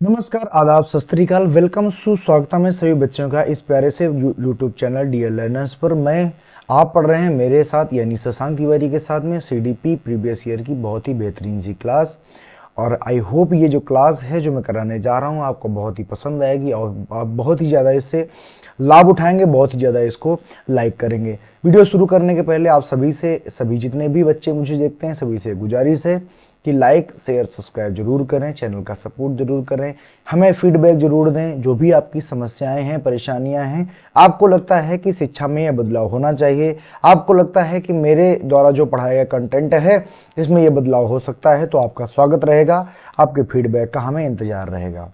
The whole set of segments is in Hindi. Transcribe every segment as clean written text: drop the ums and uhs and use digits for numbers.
नमस्कार, आदाब, सत श्री अकाल, वेलकम, सुस्वागत है सभी बच्चों का इस प्यारे से यूट्यूब चैनल डियर लर्नर्स पर। आप पढ़ रहे हैं मेरे साथ यानी शशांक तिवारी के साथ में सीडीपी प्रीवियस ईयर की बहुत ही बेहतरीन सी क्लास। और आई होप ये जो क्लास है जो मैं कराने जा रहा हूँ आपको बहुत ही पसंद आएगी और आप बहुत ही ज़्यादा इससे लाभ उठाएंगे, बहुत ही ज़्यादा इसको लाइक करेंगे। वीडियो शुरू करने के पहले आप सभी जितने भी बच्चे मुझे देखते हैं सभी से गुजारिश है कि लाइक शेयर सब्सक्राइब जरूर करें, चैनल का सपोर्ट जरूर करें, हमें फीडबैक जरूर दें। जो भी आपकी समस्याएं हैं, परेशानियां हैं, आपको लगता है कि शिक्षा में यह बदलाव होना चाहिए, आपको लगता है कि मेरे द्वारा जो पढ़ाया गया कंटेंट है इसमें यह बदलाव हो सकता है, तो आपका स्वागत रहेगा, आपके फीडबैक का हमें इंतजार रहेगा।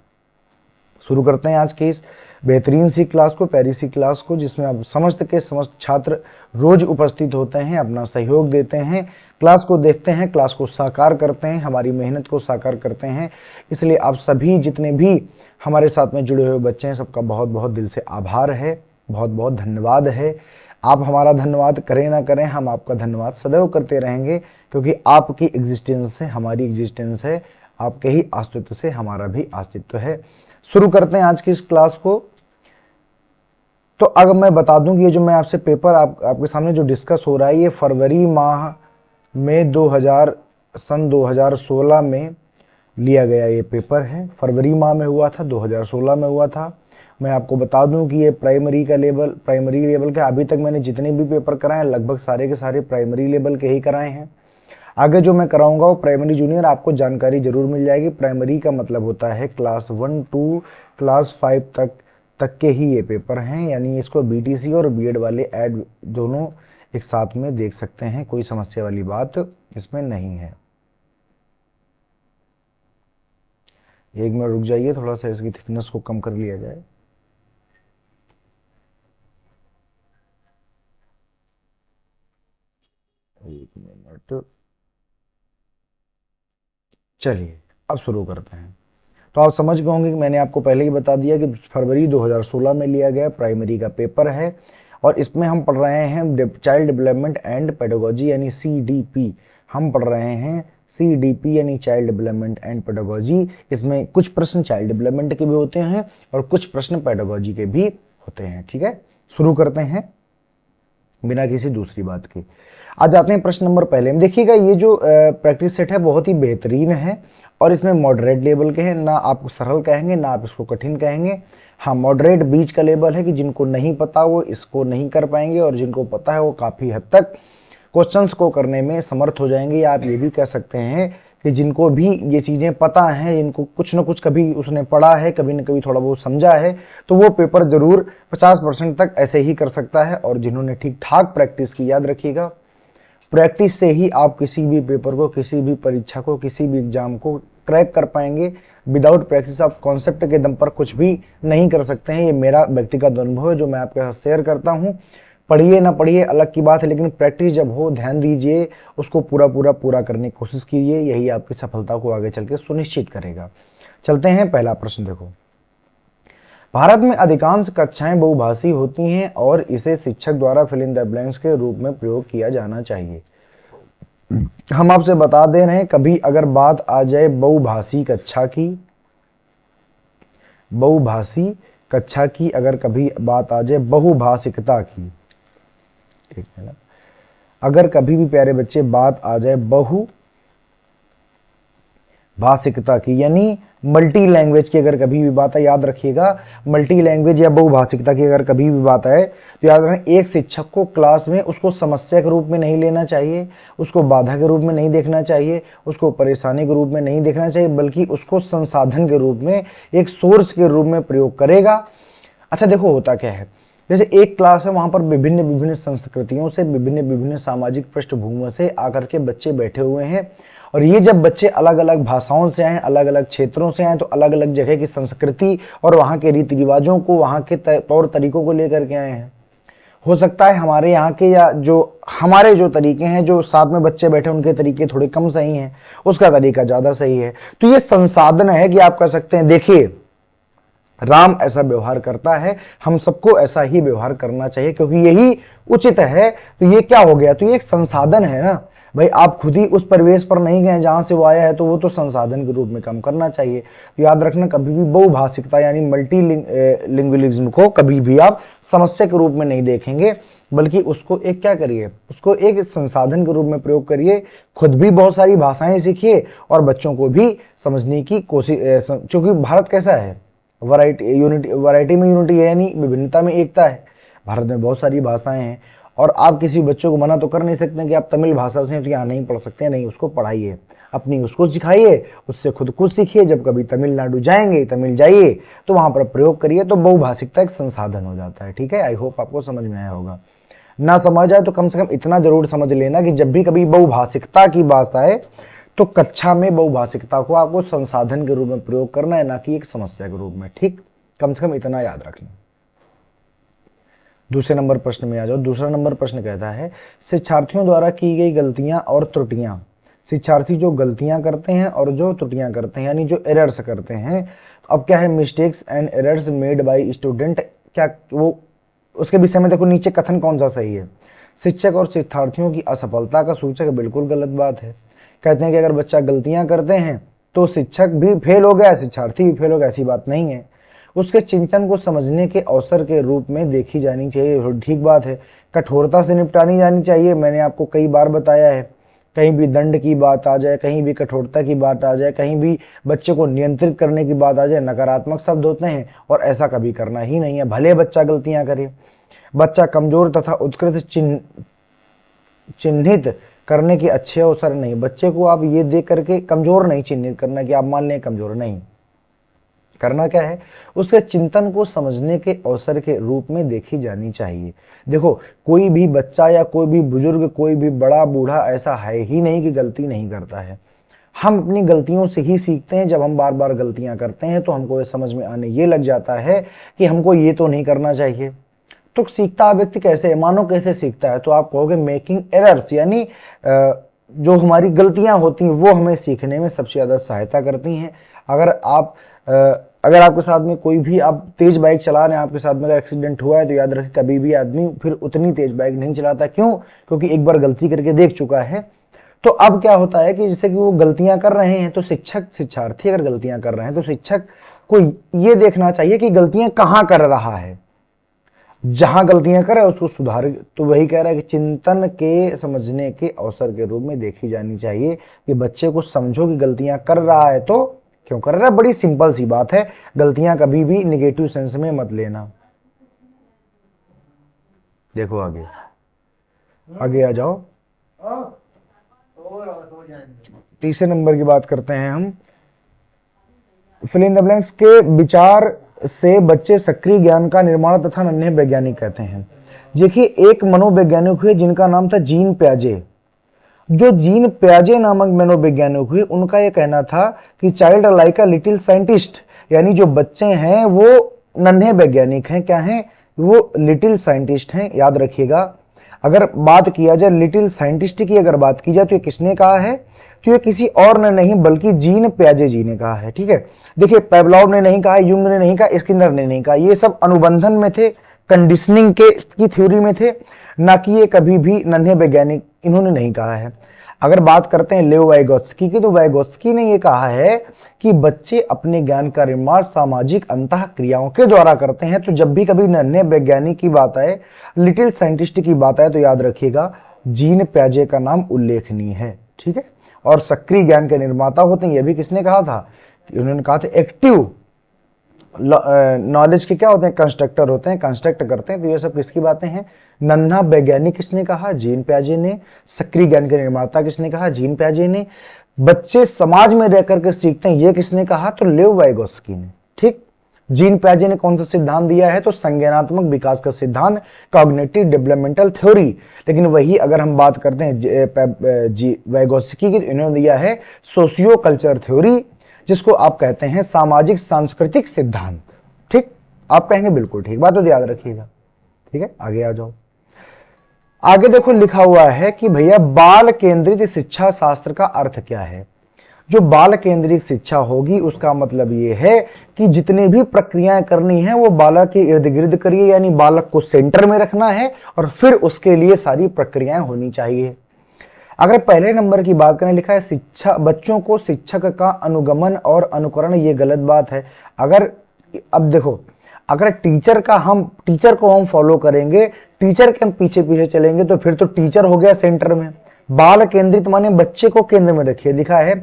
शुरू करते हैं आज की इस बेहतरीन सी क्लास को, प्यारी सी क्लास को, जिसमें आप समस्त के समस्त छात्र रोज उपस्थित होते हैं, अपना सहयोग देते हैं, क्लास को देखते हैं, क्लास को साकार करते हैं, हमारी मेहनत को साकार करते हैं। इसलिए आप सभी जितने भी हमारे साथ में जुड़े हुए बच्चे हैं सबका बहुत बहुत दिल से आभार है, बहुत बहुत धन्यवाद है। आप हमारा धन्यवाद करें ना करें, हम आपका धन्यवाद सदैव करते रहेंगे, क्योंकि आपकी एग्जिस्टेंस से हमारी एग्जिस्टेंस है, आपके ही अस्तित्व से हमारा भी अस्तित्व है। शुरू करते हैं आज की इस क्लास को। तो अगर मैं बता दूं कि ये जो मैं आपसे पेपर आपके सामने जो डिस्कस हो रहा है ये फरवरी माह में 2016 में लिया गया ये पेपर है। फरवरी माह में हुआ था, 2016 में हुआ था। मैं आपको बता दूं कि ये प्राइमरी लेवल का अभी तक मैंने जितने भी पेपर कराए लगभग सारे के सारे प्राइमरी लेवल के ही कराए हैं। आगे जो मैं कराऊंगा वो प्राइमरी जूनियर, आपको जानकारी जरूर मिल जाएगी। प्राइमरी का मतलब होता है क्लास 1 to क्लास 5 तक के ही ये पेपर हैं, यानी इसको बीटीसी और बीएड वाले ऐड दोनों एक साथ में देख सकते हैं, कोई समस्या वाली बात इसमें नहीं है। एक मिनट रुक जाइए, थोड़ा सा इसकी थिकनेस को कम कर लिया जाए। एक मिनट, चलिए अब शुरू करते हैं। तो आप समझ गए होंगे कि मैंने आपको पहले ही बता दिया कि फरवरी 2016 में लिया गया प्राइमरी का पेपर है और इसमें हम पढ़ रहे हैं चाइल्ड डेवलपमेंट एंड पेडागोजी यानी सीडीपी। हम पढ़ रहे हैं सीडीपी यानी चाइल्ड डेवलपमेंट एंड पेडागोजी। इसमें कुछ प्रश्न चाइल्ड डेवलपमेंट के भी होते हैं और कुछ प्रश्न पेडागोजी के भी होते हैं। ठीक है, शुरू करते हैं बिना किसी दूसरी बात के। आज आते हैं प्रश्न नंबर पहले में। देखिएगा ये जो प्रैक्टिस सेट है बहुत ही बेहतरीन है और इसमें मॉडरेट लेवल के हैं, ना आप सरल कहेंगे ना आप इसको कठिन कहेंगे। हाँ, मॉडरेट बीच का लेवल है कि जिनको नहीं पता वो इसको नहीं कर पाएंगे और जिनको पता है वो काफ़ी हद तक क्वेश्चंस को करने में समर्थ हो जाएंगे। या आप ये भी कह सकते हैं कि जिनको भी ये चीज़ें पता हैं, इनको कुछ ना कुछ कभी उसने पढ़ा है, कभी न कभी थोड़ा बहुत समझा है, तो वो पेपर जरूर 50% तक ऐसे ही कर सकता है। और जिन्होंने ठीक ठाक प्रैक्टिस की, याद रखिएगा प्रैक्टिस से ही आप किसी भी पेपर को, किसी भी परीक्षा को, किसी भी एग्जाम को क्रैक कर पाएंगे। विदाउट प्रैक्टिस आप कॉन्सेप्ट के दम पर कुछ भी नहीं कर सकते हैं। ये मेरा व्यक्तिगत अनुभव है जो मैं आपके साथ शेयर करता हूँ। पढ़िए ना पढ़िए अलग की बात है, लेकिन प्रैक्टिस जब हो ध्यान दीजिए, उसको पूरा करने की कोशिश कीजिए, यही आपकी सफलता को आगे चल के सुनिश्चित करेगा। चलते हैं, पहला प्रश्न देखो। भारत में अधिकांश कक्षाएं बहुभाषी होती हैं और इसे शिक्षक द्वारा फिल इन द ब्लैंक्स के रूप में प्रयोग किया जाना चाहिए। हम आपसे बता दे रहे हैं, कभी अगर बात आ जाए बहुभाषी कक्षा की अगर कभी बात आ जाए बहुभाषिकता की, अगर कभी भी प्यारे बच्चे बात आ जाए बहुभाषिकता की यानी मल्टी लैंग्वेज की अगर कभी भी बात है, याद रखिएगा मल्टी लैंग्वेज या बहुभाषिकता की अगर कभी भी बात आए तो याद रखें एक शिक्षक को क्लास में उसको समस्या के रूप में नहीं लेना चाहिए, उसको बाधा के रूप में नहीं देखना चाहिए, उसको परेशानी के रूप में नहीं देखना चाहिए, बल्कि उसको संसाधन के रूप में, एक सोर्स के रूप में प्रयोग करेगा। अच्छा देखो होता क्या है, जैसे एक क्लास है, वहां पर विभिन्न संस्कृतियों से, विभिन्न सामाजिक पृष्ठभूमियों से आकर के बच्चे बैठे हुए हैं और ये जब बच्चे अलग अलग भाषाओं से आए, अलग अलग क्षेत्रों से आए, तो अलग अलग जगह की संस्कृति और वहाँ के रीति रिवाजों को, वहाँ के तौर तरीकों को लेकर के आए हैं। हो सकता है हमारे यहाँ के या हमारे जो तरीके हैं, जो साथ में बच्चे बैठे उनके तरीके थोड़े कम सही हैं, उसका तरीका ज़्यादा सही है। तो ये संसाधन है कि आप कह सकते हैं, देखिए राम ऐसा व्यवहार करता है, हम सबको ऐसा ही व्यवहार करना चाहिए क्योंकि यही उचित है। तो ये क्या हो गया, तो ये एक संसाधन है ना भाई, आप खुद ही उस परिवेश पर नहीं गए जहां से वो आया है, तो वो तो संसाधन के रूप में काम करना चाहिए। तो याद रखना, कभी भी बहुभाषिकता यानी मल्टी लिंग्विलिज्म को कभी भी आप समस्या के रूप में नहीं देखेंगे, बल्कि उसको एक क्या करिए, उसको एक संसाधन के रूप में प्रयोग करिए। खुद भी बहुत सारी भाषाएं सीखिए और बच्चों को भी समझने की कोशिश, क्योंकि भारत कैसा है, वैरायटी में यूनिटी है, यानी विभिन्नता में एकता है। भारत में बहुत सारी भाषाएं हैं और आप किसी बच्चों को मना तो कर नहीं सकते कि आप तमिल भाषा से तो यहाँ नहीं पढ़ सकते, नहीं, उसको पढ़ाइए, अपनी उसको सिखाइए, उससे खुद कुछ सीखिए। जब कभी तमिलनाडु जाएंगे, तमिल जाइए तो वहां पर प्रयोग करिए, तो बहुभाषिकता एक संसाधन हो जाता है। ठीक है, आई होप आपको समझ में आया होगा। ना समझ आए तो कम से कम इतना जरूर समझ लेना कि जब भी कभी बहुभाषिकता की बात आए तो कक्षा में बहुभाषिकता को आपको संसाधन के रूप में प्रयोग करना है, ना कि एक समस्या के रूप में। ठीक, कम से कम इतना याद रखना। दूसरे नंबर प्रश्न में आ जाओ। दूसरा नंबर प्रश्न कहता है, शिक्षार्थियों द्वारा की गई गलतियां और त्रुटियां। शिक्षार्थी जो गलतियां करते हैं और जो त्रुटियां करते हैं, यानी जो एरर्स करते हैं। अब क्या है, mistakes and errors made by student, क्या वो उसके विषय में देखो नीचे कथन कौन सा सही है। शिक्षक और शिक्षार्थियों की असफलता का सूचक बिल्कुल गलत बात है। कहते हैं कि अगर बच्चा गलतियां करते हैं तो शिक्षक भी फेल हो गया, शिक्षार्थी भी फेल हो गया, ऐसी बात नहीं है। उसके चिंतन को समझने के अवसर के रूप में देखी जानी चाहिए, ठीक बात है। कठोरता से निपटानी जानी चाहिए, मैंने आपको कई बार बताया है। कहीं भी दंड की बात आ जाए, कहीं भी कठोरता की बात आ जाए, कहीं भी बच्चे को नियंत्रित करने की बात आ जाए, नकारात्मक शब्द होते हैं और ऐसा कभी करना ही नहीं है, भले बच्चा गलतियां करे। बच्चा कमजोर तथा उत्कृष्ट चिन्हित करने के अच्छे अवसर नहीं। बच्चे को आप ये देख करके कमजोर नहीं चिन्हित करना कि आप मान लें कमजोर, नहीं करना। क्या है, उसके चिंतन को समझने के अवसर के रूप में देखी जानी चाहिए। देखो, कोई भी बच्चा या कोई भी बुजुर्ग, कोई भी बड़ा बूढ़ा ऐसा है ही नहीं कि गलती नहीं करता है। हम अपनी गलतियों से ही सीखते हैं। जब हम बार बार गलतियां करते हैं तो हमको ये समझ में आने ये लग जाता है कि हमको ये तो नहीं करना चाहिए। तो सीखता व्यक्ति कैसे है, मानो कैसे सीखता है, तो आप कहोगे मेकिंग एरर्स, यानी जो हमारी गलतियां होती हैं वो हमें सीखने में सबसे ज्यादा सहायता करती हैं। अगर आपके साथ में कोई भी, आप तेज बाइक चला रहे हैं, आपके साथ में अगर एक्सीडेंट हुआ है तो याद रखें कभी भी आदमी फिर उतनी तेज बाइक नहीं चलाता। क्यों? क्योंकि एक बार गलती करके देख चुका है। तो अब क्या होता है कि जैसे कि वो गलतियां कर रहे हैं तो शिक्षार्थी अगर गलतियां कर रहे हैं तो शिक्षक को ये देखना चाहिए कि गलतियां कहां कर रहा है। जहां गलतियां कर रहा है उसको सुधार। तो वही कह रहा है कि चिंतन के समझने के अवसर के रूप में देखी जानी चाहिए कि बच्चे को समझो कि गलतियां कर रहा है तो क्यों कर रहा है। बड़ी सिंपल सी बात है, गलतियां कभी भी निगेटिव सेंस में मत लेना। देखो आगे आ जाओ। तीसरे नंबर की बात करते हैं हम। फिल इन द ब्लैंक्स के विचार से बच्चे सक्रिय ज्ञान का निर्माण तथा नन्हे वैज्ञानिक कहते हैं। देखिए, एक मनोवैज्ञानिक हुए जिनका नाम था जीन प्याजे। जो जीन प्याजे नामक मनोवैज्ञानिक हुए, उनका यह कहना था कि child like a little scientist, यानी जो बच्चे हैं वो नन्हे वैज्ञानिक हैं। क्या हैं? वो लिटिल साइंटिस्ट हैं। याद रखिएगा, अगर बात किया जाए लिटिल साइंटिस्ट की, अगर बात की जाए तो ये किसने कहा है? तो ये किसी और ने नहीं बल्कि जीन प्याजे जी ने कहा है। ठीक है, देखिए, पेवलॉव ने नहीं कहा, युंग ने नहीं कहा, स्किनर ने नहीं कहा। ये सब अनुबंधन में थे, कंडीशनिंग की थ्योरी में थे, ना कि ये कभी भी नन्हे वैज्ञानिक इन्होंने नहीं कहा है। अगर बात करते हैं लेओ वाइगोत्स्की की, तो वाइगोत्स्की ने ये कहा है कि बच्चे अपने ज्ञान का निर्माण सामाजिक अंतः क्रियाओं के द्वारा करते हैं। तो जब भी कभी नन्हे वैज्ञानिक की बात आए, लिटिल साइंटिस्ट की बात आए, तो याद रखिएगा जीन प्याजे का नाम उल्लेखनीय है। ठीक है, और सक्रिय ज्ञान के निर्माता होते हैं, यह भी किसने कहा था? उन्होंने कहा था एक्टिव नॉलेज के क्या होते हैं? कंस्ट्रक्टर होते हैं, कंस्ट्रक्ट करते हैं। तो ये सब किसकी बातें हैं? नन्हा वैज्ञानिक किसने कहा? जीन प्याजे ने। सक्रिय ज्ञान के निर्माता किसने कहा? जीन प्याजे ने। बच्चे समाज में रह करके सीखते हैं, ये किसने कहा? तो लेव वाइगोत्स्की ने। ठीक, जीन प्याजे ने कौन सा सिद्धांत दिया है? तो संज्ञानात्मक विकास का सिद्धांत, कॉग्निटिव डेवलपमेंटल थ्योरी। लेकिन वही अगर हम बात करते हैं वाइगोत्स्की की, तो इन्होंने दिया है सोशियो कल्चर थ्योरी, जिसको आप कहते हैं सामाजिक सांस्कृतिक सिद्धांत। ठीक, आप कहेंगे बिल्कुल ठीक बात, तो याद रखिएगा। ठीक है, आगे आ जाओ। आगे देखो लिखा हुआ है कि भैया बाल केंद्रित शिक्षा शास्त्र का अर्थ क्या है। जो बाल केंद्रित शिक्षा होगी उसका मतलब ये है कि जितनी भी प्रक्रियाएं करनी है वो बालक के इर्द गिर्द करिए, यानी बालक को सेंटर में रखना है और फिर उसके लिए सारी प्रक्रियाएं होनी चाहिए। अगर पहले नंबर की बात करें, लिखा है शिक्षा बच्चों को शिक्षक का अनुगमन और अनुकरण, ये गलत बात है। अगर अब देखो, अगर टीचर को हम फॉलो करेंगे, टीचर के हम पीछे पीछे चलेंगे तो फिर तो टीचर हो गया सेंटर में। बाल केंद्रित माने बच्चे को केंद्र में रखिए। लिखा है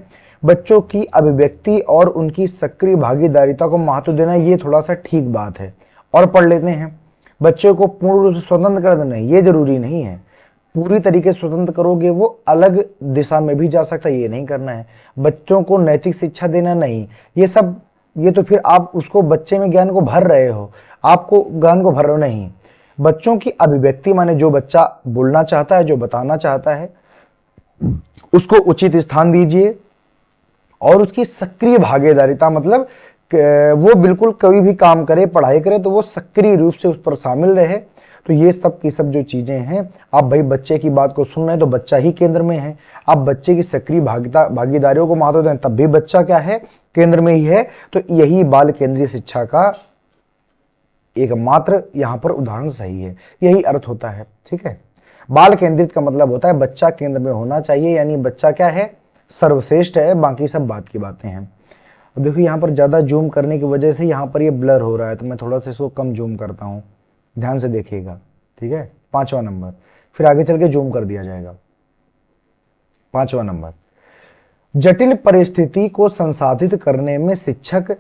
बच्चों की अभिव्यक्ति और उनकी सक्रिय भागीदारिता को महत्व देना, ये थोड़ा सा ठीक बात है। और पढ़ लेते हैं, बच्चों को पूर्ण रूप से स्वतंत्र कर देना, ये जरूरी नहीं है। पूरी तरीके से स्वतंत्र करोगे वो अलग दिशा में भी जा सकता है, ये नहीं करना है। बच्चों को नैतिक शिक्षा देना नहीं, ये तो फिर आप उसको बच्चे में ज्ञान को भर रहे हो, आपको ज्ञान को भर रहे हो नहीं। बच्चों की अभिव्यक्ति माने जो बच्चा बोलना चाहता है, जो बताना चाहता है, उसको उचित स्थान दीजिए। और उसकी सक्रिय भागीदारिता मतलब वो बिल्कुल कोई भी काम करे, पढ़ाई करे तो वो सक्रिय रूप से उस पर शामिल रहे। तो ये सब की सब जो चीजें हैं, आप भाई बच्चे की बात को सुन रहे हैं तो बच्चा ही केंद्र में है। आप बच्चे की सक्रिय भागीदारियों को महत्व दें तब भी बच्चा क्या है, केंद्र में ही है। तो यही बाल केंद्रीय शिक्षा का एकमात्र यहाँ पर उदाहरण सही है, यही अर्थ होता है। ठीक है, बाल केंद्रित का मतलब होता है बच्चा केंद्र में होना चाहिए, यानी बच्चा क्या है, सर्वश्रेष्ठ है, बाकी सब बात की बातें हैं। अब देखो यहाँ पर ज्यादा जूम करने की वजह से यहाँ पर ये ब्लर हो रहा है, तो मैं थोड़ा सा इसको कम जूम करता हूँ, ध्यान से देखिएगा। ठीक है, 5वां नंबर, फिर आगे चल के जूम कर दिया जाएगा। 5वां नंबर, जटिल परिस्थिति को संसाधित करने में शिक्षक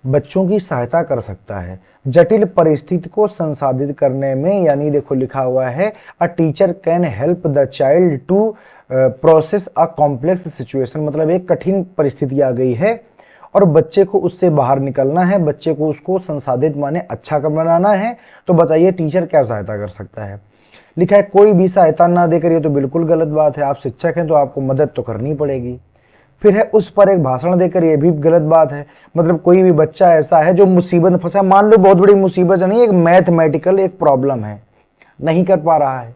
बच्चों की सहायता कर सकता है। जटिल परिस्थिति को संसाधित करने में, यानी देखो लिखा हुआ है a teacher can help the child to process a complex situation, मतलब एक कठिन परिस्थिति आ गई है और बच्चे को उससे बाहर निकलना है, बच्चे को उसको संसाधित माने अच्छा बनाना है। तो बताइए टीचर क्या सहायता कर सकता है। लिखा है कोई भी सहायता ना देकर, ये तो बिल्कुल गलत बात है। आप शिक्षक हैं तो आपको मदद तो करनी पड़ेगी। फिर है उस पर एक भाषण देकर, ये भी गलत बात है। मतलब कोई भी बच्चा ऐसा है जो मुसीबत में फंसा, मान लो बहुत बड़ी मुसीबत नहीं, एक मैथमेटिकल एक प्रॉब्लम है, नहीं कर पा रहा है।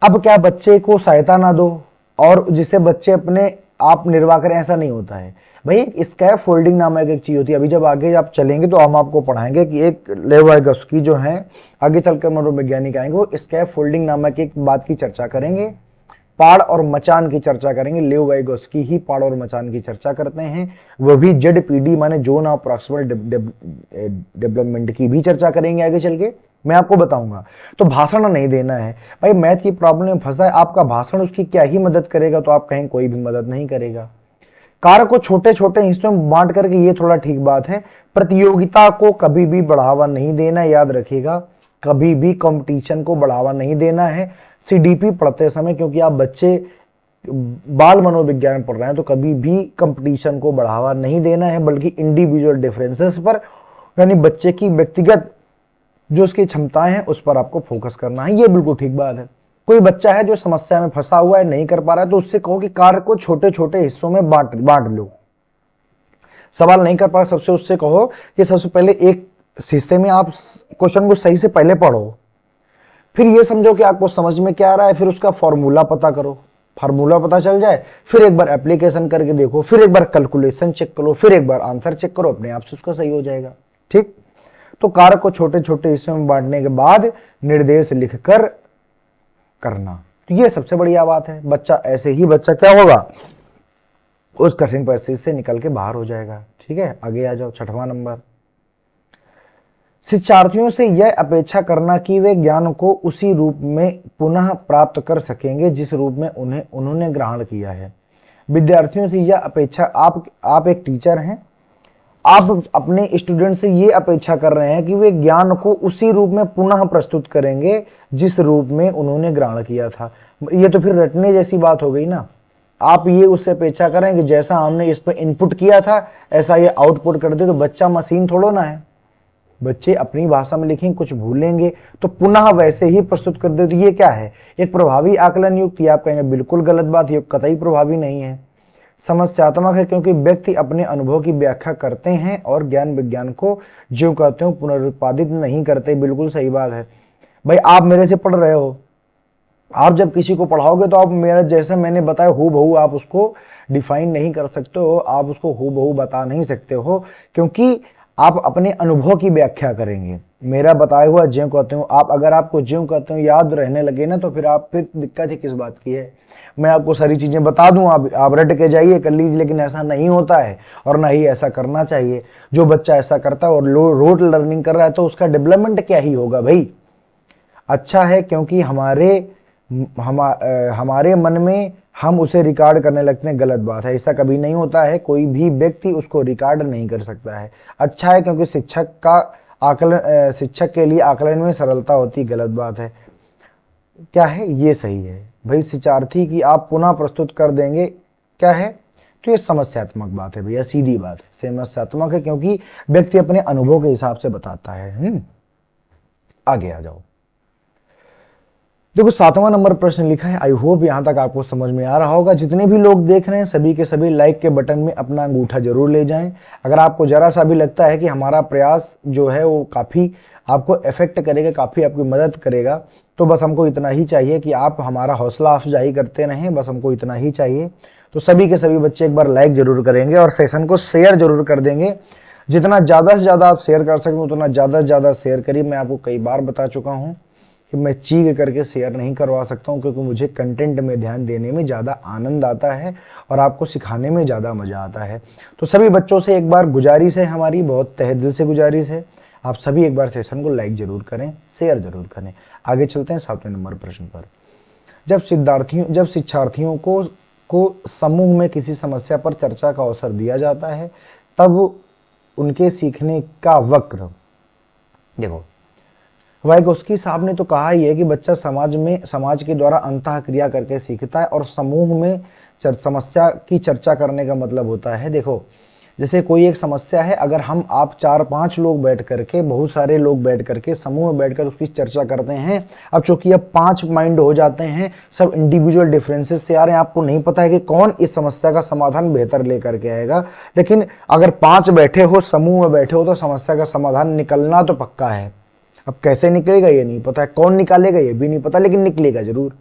अब क्या बच्चे को सहायता ना दो और जिसे बच्चे अपने आप निर्वाह करें, ऐसा नहीं होता है भाई। एक स्कैफ फोल्डिंग नामक एक चीज होती है। अभी जब आगे आप चलेंगे तो हम आपको पढ़ाएंगे कि एक लेवाइगस्की जो है, आगे चलकर मनोवैज्ञानिक आएंगे, वो स्कैफ फोल्डिंग नामक एक बात की चर्चा करेंगे, पाड़ और मचान की चर्चा करेंगे। लेवाइगस्की ही पाड़ और मचान की चर्चा करते हैं। वो भी जेडपीडी माने जोन ऑफ प्रॉक्सिमल डेवलपमेंट की भी चर्चा करेंगे आगे चल के, मैं आपको बताऊंगा। तो भाषण नहीं देना है भाई, मैथ की प्रॉब्लम में फंसा है, आपका भाषण उसकी क्या ही मदद करेगा, तो आप कहें कोई भी मदद नहीं करेगा। कार्य को छोटे छोटे हिस्सों में बांट करके, ये थोड़ा ठीक बात है। प्रतियोगिता को कभी भी बढ़ावा नहीं देना, याद रखिएगा, कभी भी कंपटीशन को बढ़ावा नहीं देना है सीडीपी पढ़ते समय, क्योंकि आप बच्चे बाल मनोविज्ञान पढ़ रहे हैं तो कभी भी कंपटीशन को बढ़ावा नहीं देना है, बल्कि इंडिविजुअल डिफरेंसेस पर, यानी बच्चे की व्यक्तिगत जो उसकी क्षमताएं हैं उस पर आपको फोकस करना है। ये बिल्कुल ठीक बात है। कोई बच्चा है जो समस्या में फंसा हुआ है, नहीं कर पा रहा है, तो उससे कहो कि कार्य को छोटे छोटे हिस्सों में बांट लो। सवाल नहीं कर पा रहा, सबसे उससे कहो कि सबसे पहले एक हिस्से में आप क्वेश्चन को सही से पहले पढ़ो, फिर ये समझो कि आपको समझ में क्या आ रहा है, फिर उसका फॉर्मूला पता करो। फार्मूला पता चल जाए, फिर एक बार एप्लीकेशन करके देखो, फिर एक बार कैलकुलेशन चेक करो, फिर एक बार आंसर चेक करो, अपने आप से उसका सही हो जाएगा। ठीक, तो कार्य को छोटे छोटे हिस्सों में बांटने के बाद निर्देश लिखकर करना, तो ये सबसे बढ़िया बात है। बच्चा ऐसे ही बच्चा क्या होगा, उस कठिन परिस्थिति से निकल के बाहर हो जाएगा। ठीक है, आगे आ जाओ। 6वां नंबर, शिक्षार्थियों से यह अपेक्षा करना कि वे ज्ञान को उसी रूप में पुनः प्राप्त कर सकेंगे जिस रूप में उन्होंने ग्रहण किया है। विद्यार्थियों से यह अपेक्षा, आप एक टीचर हैं, आप अपने स्टूडेंट से ये अपेक्षा कर रहे हैं कि वे ज्ञान को उसी रूप में पुनः प्रस्तुत करेंगे जिस रूप में उन्होंने ग्रहण किया था। ये तो फिर रटने जैसी बात हो गई ना। आप ये उससे अपेक्षा करें कि जैसा हमने इस पर इनपुट किया था ऐसा ये आउटपुट कर दे, तो बच्चा मशीन थोड़ो ना है। बच्चे अपनी भाषा में लिखेंगे, कुछ भूलेंगे तो पुनः वैसे ही प्रस्तुत कर दे, तो ये क्या है, एक प्रभावी आकलन युक्त। आप कहेंगे बिल्कुल गलत बात, ये कतई प्रभावी नहीं है, समस्यात्मक है, क्योंकि व्यक्ति अपने अनुभव की व्याख्या करते हैं और ज्ञान विज्ञान को जो कहते हो पुनरुत्पादित नहीं करते। बिल्कुल सही बात है भाई। आप मेरे से पढ़ रहे हो, आप जब किसी को पढ़ाओगे तो आप मेरा जैसा मैंने बताया हूबहू आप उसको डिफाइन नहीं कर सकते हो, आप उसको हूबहू बता नहीं सकते हो, क्योंकि आप अपने अनुभव की व्याख्या करेंगे। मेरा बताया हुआ ज्यों कहते हो, आप अगर आपको ज्यों कहते हो याद रहने लगे ना, तो फिर दिक्कत ही किस बात की है। मैं आपको सारी चीजें बता दूं, आप रट के जाइए कर लीजिए, लेकिन ऐसा नहीं होता है और ना ही ऐसा करना चाहिए। जो बच्चा ऐसा करता है और रोट लर्निंग कर रहा है तो उसका डेवलपमेंट क्या ही होगा भाई। अच्छा है क्योंकि हमारे मन में हम उसे रिकॉर्ड करने लगते हैं, गलत बात है। ऐसा कभी नहीं होता है, कोई भी व्यक्ति उसको रिकॉर्ड नहीं कर सकता है। अच्छा है क्योंकि शिक्षक के लिए आकलन में सरलता होती, गलत बात है। क्या है ये सही है भाई, शिक्षार्थी की आप पुनः प्रस्तुत कर देंगे, क्या है तो ये समस्यात्मक बात है भैया, सीधी बात है, समस्यात्मक है क्योंकि व्यक्ति अपने अनुभव के हिसाब से बताता है। आगे आ जाओ। देखो 7वां नंबर प्रश्न लिखा है, आई होप यहां तक आपको समझ में आ रहा होगा। जितने भी लोग देख रहे हैं सभी के सभी लाइक के बटन में अपना अंगूठा जरूर ले जाएं। अगर आपको जरा सा भी लगता है कि हमारा प्रयास जो है वो काफी आपको इफेक्ट करेगा, काफी आपकी मदद करेगा, तो बस हमको इतना ही चाहिए कि आप हमारा हौसला अफजाई करते रहें, बस हमको इतना ही चाहिए। तो सभी के सभी बच्चे एक बार लाइक जरूर करेंगे और सेशन को शेयर जरूर कर देंगे। जितना ज्यादा से ज्यादा आप शेयर कर सकें उतना ज्यादा से ज्यादा शेयर करिए। मैं आपको कई बार बता चुका हूं कि मैं चीख करके शेयर नहीं करवा सकता हूं, क्योंकि मुझे कंटेंट में ध्यान देने में ज़्यादा आनंद आता है और आपको सिखाने में ज़्यादा मज़ा आता है। तो सभी बच्चों से एक बार गुजारिश है, हमारी बहुत तहे दिल से गुजारिश है, आप सभी एक बार सेशन को लाइक जरूर करें, शेयर जरूर करें। आगे चलते हैं 7वें नंबर प्रश्न पर। जब शिक्षार्थियों को समूह में किसी समस्या पर चर्चा का अवसर दिया जाता है, तब उनके सीखने का वक्र, देखो वाइगोस्की साहब ने तो कहा ही है कि बच्चा समाज के द्वारा अंतः क्रिया करके सीखता है, और समूह में समस्या की चर्चा करने का मतलब होता है, देखो जैसे कोई एक समस्या है, अगर हम आप 4-5 लोग बैठ करके, बहुत सारे लोग बैठ करके समूह में बैठकर उसकी चर्चा करते हैं। अब चूंकि अब 5 माइंड हो जाते हैं, सब इंडिविजुअल डिफरेंसेस से आ रहे हैं, आपको नहीं पता है कि कौन इस समस्या का समाधान बेहतर लेकर के आएगा। लेकिन अगर 5 बैठे हो, समूह में बैठे हो, तो समस्या का समाधान निकलना तो पक्का है। अब कैसे निकलेगा ये नहीं पता है, कौन निकालेगा ये भी नहीं पता, लेकिन निकलेगा जरूर।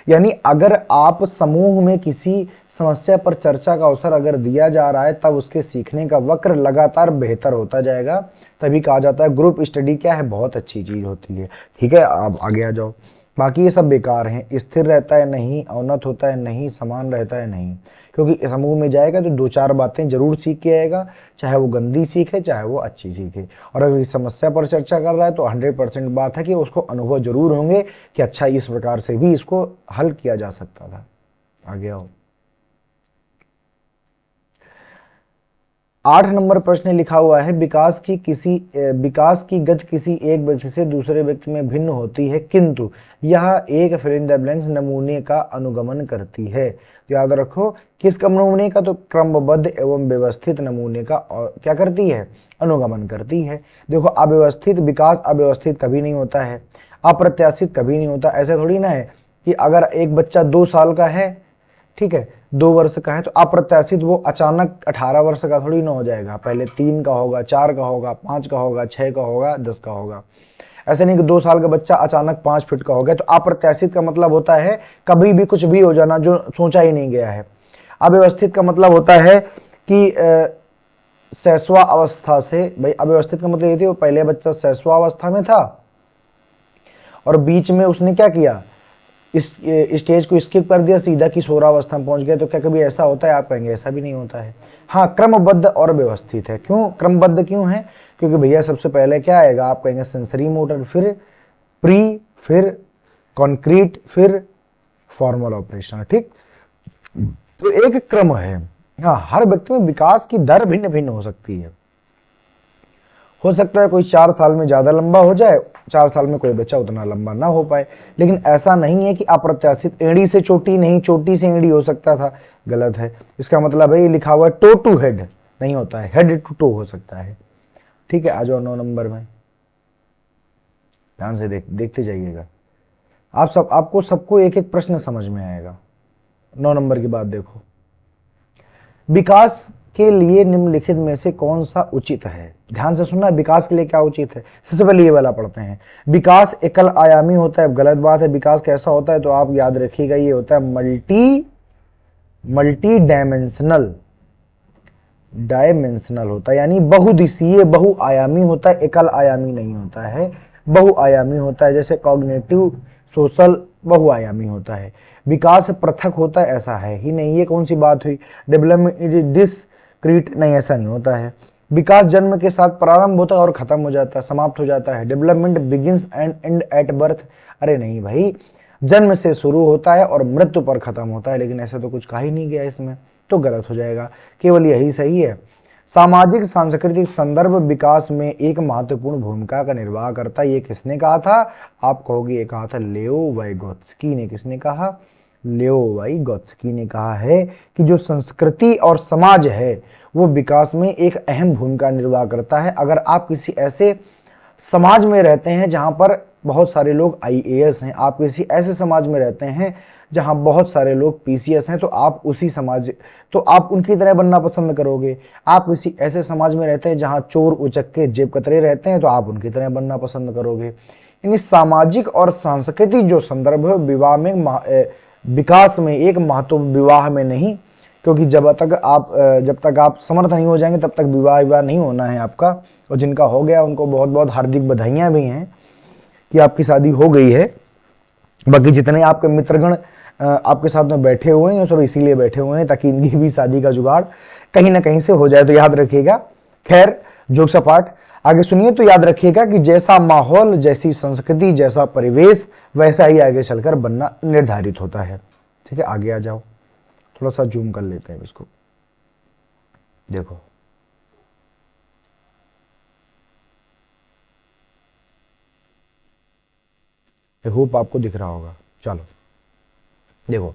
यानी अगर आप समूह में किसी समस्या पर चर्चा का अवसर अगर दिया जा रहा है, तब उसके सीखने का वक्र लगातार बेहतर होता जाएगा। तभी कहा जाता है ग्रुप स्टडी क्या है, बहुत अच्छी चीज होती है। ठीक है, आप आगे आ जाओ। बाकी ये सब बेकार हैं, स्थिर रहता है नहीं, अवनत होता है नहीं, समान रहता है नहीं। क्योंकि समूह में जाएगा तो 2-4 बातें जरूर सीख के आएगा, चाहे वो गंदी सीखे चाहे वो अच्छी सीखे। और अगर इस समस्या पर चर्चा कर रहा है तो 100% बात है कि उसको अनुभव जरूर होंगे कि अच्छा इस प्रकार से भी इसको हल किया जा सकता था। आगे आओ। 8 नंबर प्रश्न लिखा हुआ है, विकास की गति किसी एक व्यक्ति से दूसरे व्यक्ति में भिन्न होती है, किंतु यह एक फिल इन द ब्लैंक्स नमूने का अनुगमन करती है। याद रखो किस नमूने का, तो क्रमबद्ध एवं व्यवस्थित नमूने का क्या करती है, अनुगमन करती है। देखो अव्यवस्थित विकास अव्यवस्थित कभी नहीं होता है, अप्रत्याशित कभी नहीं होता। ऐसा थोड़ी ना है कि अगर एक बच्चा 2 साल का है, ठीक है, 2 वर्ष का है, तो अप्रत्याशित वो अचानक 18 वर्ष का थोड़ी ना हो जाएगा। पहले 3 का होगा, 4 का होगा, 5 का होगा, 6 का होगा, 10 का होगा। ऐसे नहीं कि 2 साल का बच्चा अचानक 5 फीट का हो गया। तो अप्रत्याशित का मतलब होता है कभी भी कुछ भी हो जाना जो सोचा ही नहीं गया है। अव्यवस्थित का मतलब होता है कि शैशवा अवस्था से, भाई अव्यवस्थित का मतलब ये थी वो पहले बच्चा शैशवा अवस्था में था और बीच में उसने क्या किया, इस स्टेज को स्किप कर दिया, सीधा किशोरावस्था में पहुंच गया। तो क्या कभी ऐसा होता है, आप कहेंगे ऐसा भी नहीं होता है। हाँ, क्रमबद्ध और व्यवस्थित है। क्यों क्रमबद्ध क्यों है, क्योंकि भैया सबसे पहले क्या आएगा, आप कहेंगे सेंसरी मोटर, फिर प्री, फिर कॉन्क्रीट, फिर फॉर्मल ऑपरेशन। ठीक, तो एक क्रम है। हाँ, हर व्यक्ति में विकास की दर भिन्न भिन्न हो सकती है। हो सकता है कोई 4 साल में ज्यादा लंबा हो जाए, 4 साल में कोई बच्चा उतना लंबा ना हो पाए। लेकिन ऐसा नहीं है कि अप्रत्याशित एड़ी से चोटी नहीं, चोटी से एड़ी हो सकता था, गलत है। इसका मतलब है ये लिखा हुआ टो टू हेड नहीं होता है, हेड टू टो हो सकता है। ठीक है, आ जाओ 9 नंबर में, ध्यान से देखते जाइएगा। आपको सबको एक एक प्रश्न समझ में आएगा। 9 नंबर की बात देखो, विकास के लिए निम्नलिखित में से कौन सा उचित है? ध्यान से सुनना, विकास के लिए क्या उचित है। सबसे पहले ये वाला पढ़ते हैं। विकास एकल आयामी होता है, गलत बात है। विकास कैसा होता है तो आप याद रखिएगा, ये होता है मल्टी डायमेंशनल होता है, यानी बहुदिशीय, बहुआयामी होता है, एकल आयामी नहीं होता है, बहुआयामी होता है। जैसे कॉग्निटिव, सोशल बहुआयामी होता है। विकास पृथक होता है, ऐसा है ही नहीं। ये कौन सी बात हुई? डेवलपमेंट डिस्क्रीट, नहीं, ऐसा नहीं होता है। विकास जन्म के साथ प्रारंभ होता है और खत्म हो जाता है, समाप्त हो जाता है। Development begins and and at birth, अरे नहीं भाई, जन्म से शुरू होता है और मृत्यु पर खत्म होता है, लेकिन ऐसा तो कुछ कहा ही नहीं गया इसमें, तो गलत हो जाएगा। केवल यही सही है। सामाजिक सांस्कृतिक संदर्भ विकास में एक महत्वपूर्ण भूमिका का निर्वाह करता है। ये किसने कहा था? आप कहोगे ये कहा था लेओ वाइगोत्स्की ने। किसने कहा? लेओ वाइगोत्स्की ने कहा है कि जो संस्कृति और समाज है वो विकास में एक अहम भूमिका निर्वाह करता है। अगर आप किसी ऐसे समाज में रहते हैं जहां पर बहुत सारे लोग आईएएस हैं, आप किसी ऐसे समाज में रहते हैं जहां बहुत सारे लोग पीसीएस हैं, तो आप आप उनकी तरह बनना पसंद करोगे। आप किसी ऐसे समाज में रहते हैं जहां चोर उचक्के जेब कतरे रहते हैं, तो आप उनकी तरह बनना पसंद करोगे। यानी सामाजिक और सांस्कृतिक जो संदर्भ है विकास में एक महत्व, विवाह में नहीं, क्योंकि जब तक आप समर्थ नहीं हो जाएंगे तब तक विवाह नहीं होना है आपका। और जिनका हो गया उनको बहुत बहुत हार्दिक बधाइयां भी हैं कि आपकी शादी हो गई है। बाकी जितने आपके मित्रगण आपके साथ में बैठे हुए हैं सब इसीलिए बैठे हुए हैं ताकि इनकी भी शादी का जुगाड़ कहीं ना कहीं से हो जाए, तो याद रखिएगा। खैर, जोक सपाट, आगे सुनिए तो याद रखिएगा कि जैसा माहौल, जैसी संस्कृति, जैसा परिवेश, वैसा ही आगे चलकर बनना निर्धारित होता है। ठीक है, आगे आ जाओ, थोड़ा सा जूम कर लेते हैं इसको। देखो, आई होप आपको दिख रहा होगा। चलो देखो,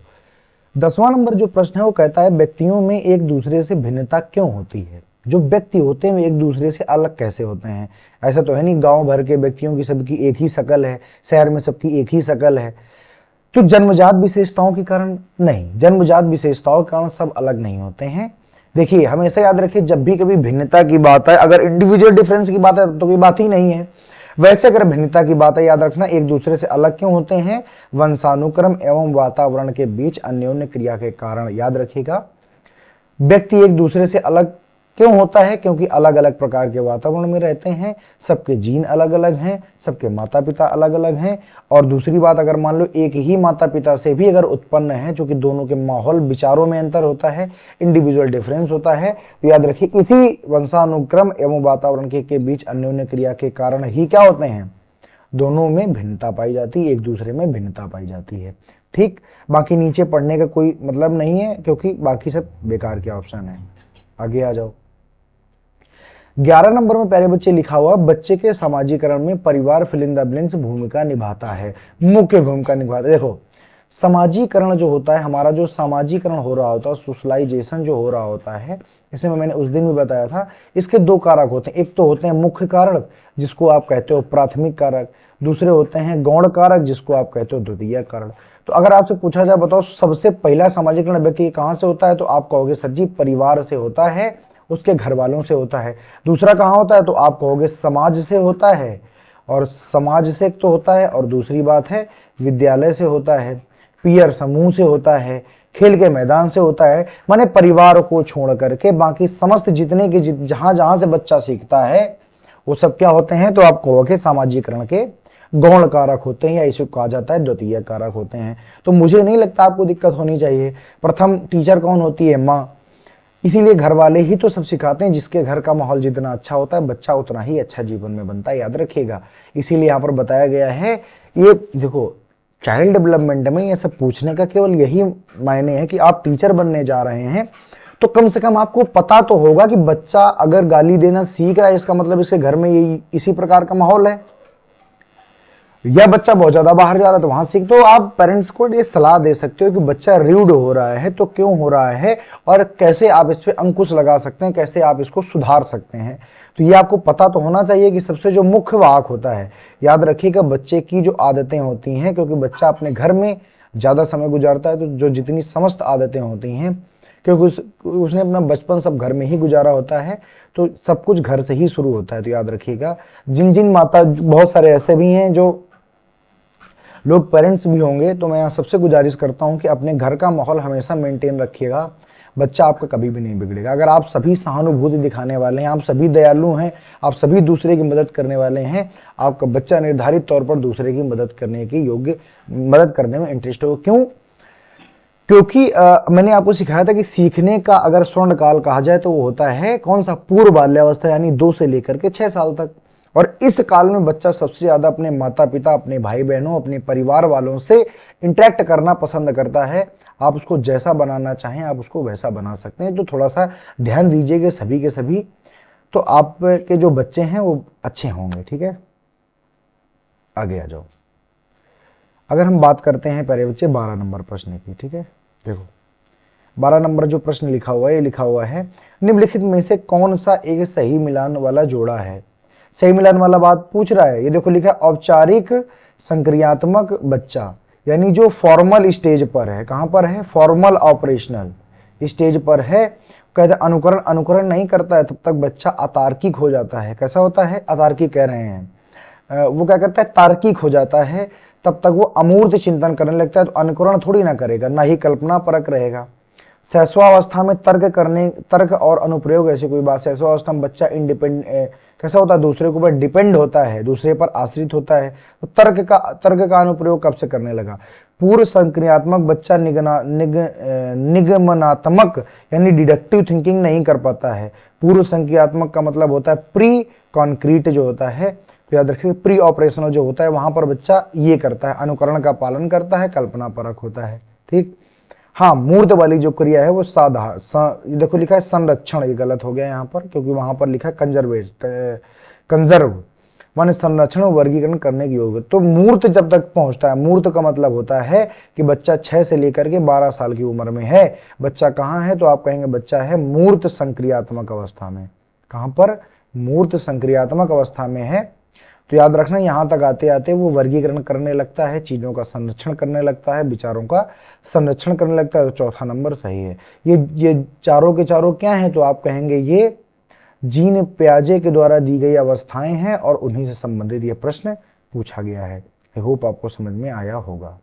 10वां नंबर जो प्रश्न है वो कहता है व्यक्तियों में एक दूसरे से भिन्नता क्यों होती है? जो व्यक्ति होते हैं वे एक दूसरे से अलग कैसे होते हैं? ऐसा तो है नहीं गांव भर के व्यक्तियों की सबकी एक ही शकल है, शहर में सबकी एक ही शकल है। तो जन्मजात विशेषताओं के कारण नहीं, जन्मजात विशेषताओं के कारण सब अलग नहीं होते हैं। देखिए, हमेशा याद रखिए, जब भी कभी भिन्नता की बात है, अगर इंडिविजुअल डिफरेंस की बात है तो कोई बात ही नहीं है। वैसे अगर भिन्नता की बात है, याद रखना एक दूसरे से अलग क्यों होते हैं? वंशानुक्रम एवं वातावरण के बीच अन्योन्य क्रिया के कारण। याद रखिएगा, व्यक्ति एक दूसरे से अलग क्यों होता है? क्योंकि अलग अलग प्रकार के वातावरण में रहते हैं, सबके जीन अलग अलग हैं, सबके माता पिता अलग अलग हैं। और दूसरी बात, अगर मान लो एक ही माता पिता से भी अगर उत्पन्न है, जो कि दोनों के माहौल, विचारों में अंतर होता है, इंडिविजुअल डिफरेंस होता है, तो याद रखिए इसी वंशानुक्रम एवं वातावरण के बीच अन्योन्य क्रिया के कारण ही क्या होते हैं? दोनों में भिन्नता पाई जाती है, एक दूसरे में भिन्नता पाई जाती है। ठीक, बाकी नीचे पढ़ने का कोई मतलब नहीं है क्योंकि बाकी सब बेकार के ऑप्शन है। आगे आ जाओ। 11 नंबर में पहले बच्चे लिखा हुआ, बच्चे के समाजीकरण में परिवार फिल इन द ब्लैंक्स भूमिका निभाता है, मुख्य भूमिका निभाता है। देखो, समाजीकरण जो होता है, हमारा जो समाजीकरण हो रहा होता है, सोशलाइजेशन जो हो रहा होता है, इसमें मैंने उस दिन भी बताया था, इसके दो कारक होते हैं। एक तो होते हैं मुख्य कारक जिसको आप कहते हो प्राथमिक कारक, दूसरे होते हैं गौण कारक जिसको आप कहते हो द्वितीय कारक। तो अगर आपसे पूछा जाए, बताओ सबसे पहला समाजीकरण व्यक्ति कहाँ से होता है, तो आप कहोगे सर जी परिवार से होता है, उसके घर वालों से होता है। दूसरा कहाँ होता है, तो आप कहोगे समाज से होता है, और समाज से तो होता है, और दूसरी बात है विद्यालय से होता है, पीयर समूह से होता है, खेल के मैदान से होता है। माने परिवार को छोड़ करके बाकी समस्त जितने के जहां जहां से बच्चा सीखता है वो सब क्या होते हैं, तो आप कहोगे सामाजिकरण के गौण कारक होते हैं, या इसे कहा जाता है द्वितीय कारक होते हैं। तो मुझे नहीं लगता आपको दिक्कत होनी चाहिए। प्रथम टीचर कौन होती है? माँ। इसीलिए घर वाले ही तो सब सिखाते हैं, जिसके घर का माहौल जितना अच्छा होता है बच्चा उतना ही अच्छा जीवन में बनता है, याद रखिएगा। इसीलिए यहाँ पर बताया गया है, ये देखो चाइल्ड डेवलपमेंट में ये सब पूछने का केवल यही मायने है कि आप टीचर बनने जा रहे हैं तो कम से कम आपको पता तो होगा कि बच्चा अगर गाली देना सीख रहा है, इसका मतलब इसके घर में यही इसी प्रकार का माहौल है, या बच्चा बहुत ज्यादा बाहर जा रहा है तो वहां सीख। तो आप पेरेंट्स को ये सलाह दे सकते हो कि बच्चा र्यूड हो रहा है तो क्यों हो रहा है और कैसे आप इस पे अंकुश लगा सकते हैं, कैसे आप इसको सुधार सकते हैं। तो ये आपको पता तो होना चाहिए कि सबसे जो मुख्य वाहक होता है, याद रखिएगा बच्चे की जो आदतें होती हैं, क्योंकि बच्चा अपने घर में ज्यादा समय गुजारता है, तो जो जितनी समस्त आदतें होती हैं, क्योंकि उसने अपना बचपन सब घर में ही गुजारा होता है, तो सब कुछ घर से ही शुरू होता है। तो याद रखिएगा, जिन जिन माता, बहुत सारे ऐसे भी हैं जो लोग पेरेंट्स भी होंगे, तो मैं यहाँ सबसे गुजारिश करता हूँ कि अपने घर का माहौल हमेशा मेंटेन रखिएगा, बच्चा आपका कभी भी नहीं बिगड़ेगा। अगर आप सभी सहानुभूति दिखाने वाले हैं, आप सभी दयालु हैं, आप सभी दूसरे की मदद करने वाले हैं, आपका बच्चा निर्धारित तौर पर दूसरे की मदद करने के योग्य, मदद करने में इंटरेस्ट हो। क्यों? क्योंकि मैंने आपको सिखाया था कि सीखने का अगर स्वर्ण काल कहा जाए तो वो होता है कौन सा? पूर्व बाल्यावस्था, यानी 2 से लेकर के 6 साल तक। और इस काल में बच्चा सबसे ज्यादा अपने माता पिता, अपने भाई बहनों, अपने परिवार वालों से इंटरेक्ट करना पसंद करता है। आप उसको जैसा बनाना चाहें आप उसको वैसा बना सकते हैं। तो थोड़ा सा ध्यान दीजिएगा सभी के सभी, तो आपके जो बच्चे हैं वो अच्छे होंगे। ठीक है, आगे आ जाओ। अगर हम बात करते हैं प्यारे बच्चे 12 नंबर प्रश्न की, ठीक है, देखो 12 नंबर जो प्रश्न लिखा हुआ है, ये लिखा हुआ है निम्नलिखित में से कौन सा एक सही मिलान वाला जोड़ा है? सही मिलान वाला बात पूछ रहा है। ये देखो लिखा है औपचारिक संक्रियात्मक बच्चा, यानी जो फॉर्मल स्टेज पर है। कहां पर है? फॉर्मल ऑपरेशनल स्टेज पर है। कहते अनुकरण अनुकरण नहीं करता है तब तक बच्चा अतार्किक हो जाता है। कैसा होता है? अतार्किक कह रहे हैं, वो क्या करता है? तार्किक हो जाता है। तब तक वो अमूर्त चिंतन करने लगता है, तो अनुकरण थोड़ी ना करेगा, ना ही कल्पना परक रहेगा। शैशवावस्था में तर्क और अनुप्रयोग ऐसी कोई बात। शैशवावस्था में बच्चा कैसा होता है? दूसरे के ऊपर डिपेंड होता है, दूसरे पर आश्रित होता है। तो तर्क का अनुप्रयोग कब से करने लगा? पूर्व संक्रियात्मक बच्चा निगमनात्मक यानी डिडक्टिव थिंकिंग नहीं कर पाता है। पूर्व संक्रियात्मक का मतलब होता है प्री कॉन्क्रीट जो होता है, तो याद रखिए प्री ऑपरेशनल जो होता है वहां पर बच्चा ये करता है, अनुकरण का पालन करता है, कल्पना परक होता है। ठीक। हाँ, मूर्त वाली जो क्रिया है वो देखो लिखा है संरक्षण, ये गलत हो गया यहाँ पर, क्योंकि वहां पर लिखा है कंजर्व माने संरक्षण वर्गीकरण करने की योग्य। तो मूर्त जब तक पहुंचता है, मूर्त का मतलब होता है कि बच्चा 6 से लेकर के 12 साल की उम्र में है। बच्चा कहाँ है? तो आप कहेंगे बच्चा है मूर्त संक्रियात्मक अवस्था में। कहां पर? मूर्त संक्रियात्मक अवस्था में है। तो याद रखना, यहां तक आते आते वो वर्गीकरण करने लगता है, चीजों का संरक्षण करने लगता है, विचारों का संरक्षण करने लगता है। तो चौथा नंबर सही है। ये चारों के चारों क्या हैं? तो आप कहेंगे ये जीन पियाजे के द्वारा दी गई अवस्थाएं हैं और उन्हीं से संबंधित ये प्रश्न पूछा गया है। आई होप आपको समझ में आया होगा।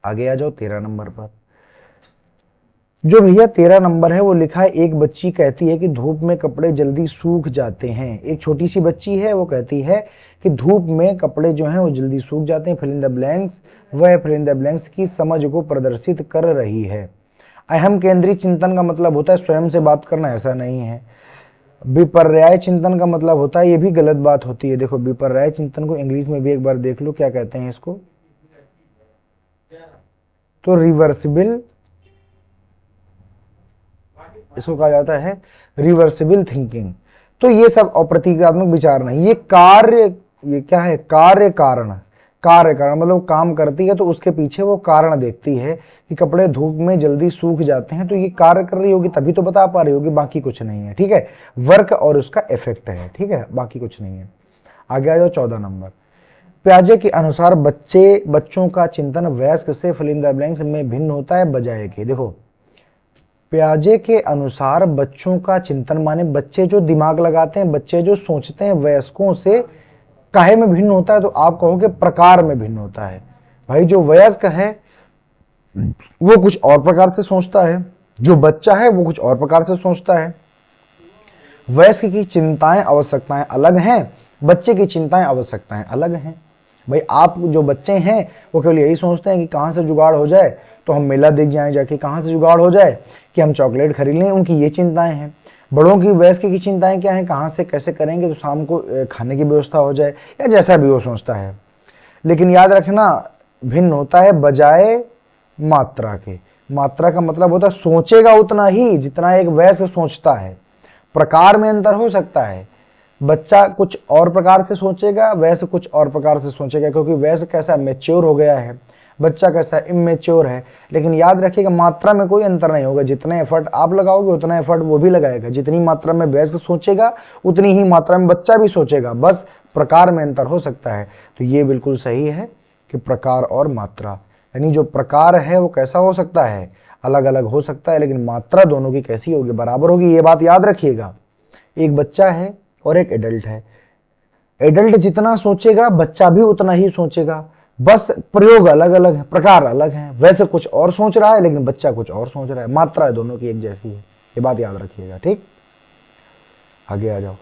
आगे आ जाओ 13 नंबर पर। जो भैया 13 नंबर है वो लिखा है एक बच्ची कहती है कि धूप में कपड़े जल्दी सूख जाते हैं। एक छोटी सी बच्ची है, वो कहती है कि धूप में कपड़े जो हैं वो जल्दी सूख जाते हैं। फिल इन द ब्लैंक्स, वह फिल इन द ब्लैंक्स की समझ को प्रदर्शित कर रही है। अहम केंद्रीय चिंतन का मतलब होता है स्वयं से बात करना, ऐसा नहीं है। विपर्याय चिंतन का मतलब होता है, ये भी गलत बात होती है। देखो विपर्याय चिंतन को इंग्लिश में भी एक बार देख लो, क्या कहते हैं इसको? तो रिवर्सिबल, इसको कहा जाता है रिवर्सिबल थिंकिंग। तो ये सब अप्रतीकात्मक विचार नहीं, ये क्या है? कार्य कारण मतलब काम करती है तो उसके पीछे वो कारण देखती है कि कपड़े धूप में जल्दी सूख जाते हैं, तो ये कार्य कर रही होगी तभी तो बता पा रही होगी, बाकी कुछ नहीं है। ठीक है, वर्क और उसका इफेक्ट है। ठीक है, बाकी कुछ नहीं है। आगे आ जाओ 14 नंबर। पियाजे के अनुसार बच्चों का चिंतन वयस्क से फिल इन द ब्लैंक्स में भिन्न होता है बजाय के। देखो पियाजे के अनुसार बच्चों का चिंतन माने बच्चे जो दिमाग लगाते हैं, बच्चे जो सोचते हैं, वयस्कों से काहे में भिन्न होता है? तो आप कहोगे प्रकार में भिन्न होता है। भाई जो वयस्क है वो कुछ और प्रकार से सोचता है, जो बच्चा है वो कुछ और प्रकार से सोचता है। वयस्क की चिंताएं आवश्यकताएं अलग हैं, बच्चे की चिंताएं आवश्यकताएं अलग हैं। भाई आप जो बच्चे हैं वो केवल यही सोचते हैं कि कहाँ से जुगाड़ हो जाए तो हम मेला देख जाएं जाके, कहाँ से जुगाड़ हो जाए कि हम चॉकलेट खरीद लें, उनकी ये चिंताएं हैं। बड़ों की वयस्क की चिंताएं क्या हैं? कहाँ से कैसे करेंगे तो शाम को खाने की व्यवस्था हो जाए, या जैसा भी वो सोचता है। लेकिन याद रखना भिन्न होता है बजाय मात्रा के। मात्रा का मतलब होता है सोचेगा उतना ही जितना एक वयस्क सोचता है। प्रकार में अंतर हो सकता है, बच्चा कुछ और प्रकार से सोचेगा, वयस्क कुछ और प्रकार से सोचेगा, क्योंकि वयस्क कैसा मैच्योर हो गया है, बच्चा कैसा इमेच्योर है। लेकिन याद रखिएगा मात्रा में कोई अंतर नहीं होगा, जितने एफर्ट आप लगाओगे उतना एफर्ट वो भी लगाएगा। जितनी मात्रा में वयस्क सोचेगा उतनी ही मात्रा में बच्चा भी सोचेगा, बस प्रकार में अंतर हो सकता है। तो ये बिल्कुल सही है कि प्रकार और मात्रा, यानी जो प्रकार है वो कैसा हो सकता है? अलग अलग हो सकता है, लेकिन मात्रा दोनों की कैसी होगी, बराबर होगी। ये बात याद रखिएगा। एक बच्चा है और एक एडल्ट है, एडल्ट जितना सोचेगा बच्चा भी उतना ही सोचेगा, बस प्रयोग अलग अलग है, प्रकार अलग है। वैसे कुछ और सोच रहा है लेकिन बच्चा कुछ और सोच रहा है, मात्रा दोनों की एक जैसी है, ये बात याद रखिएगा। ठीक, आगे आ जाओ।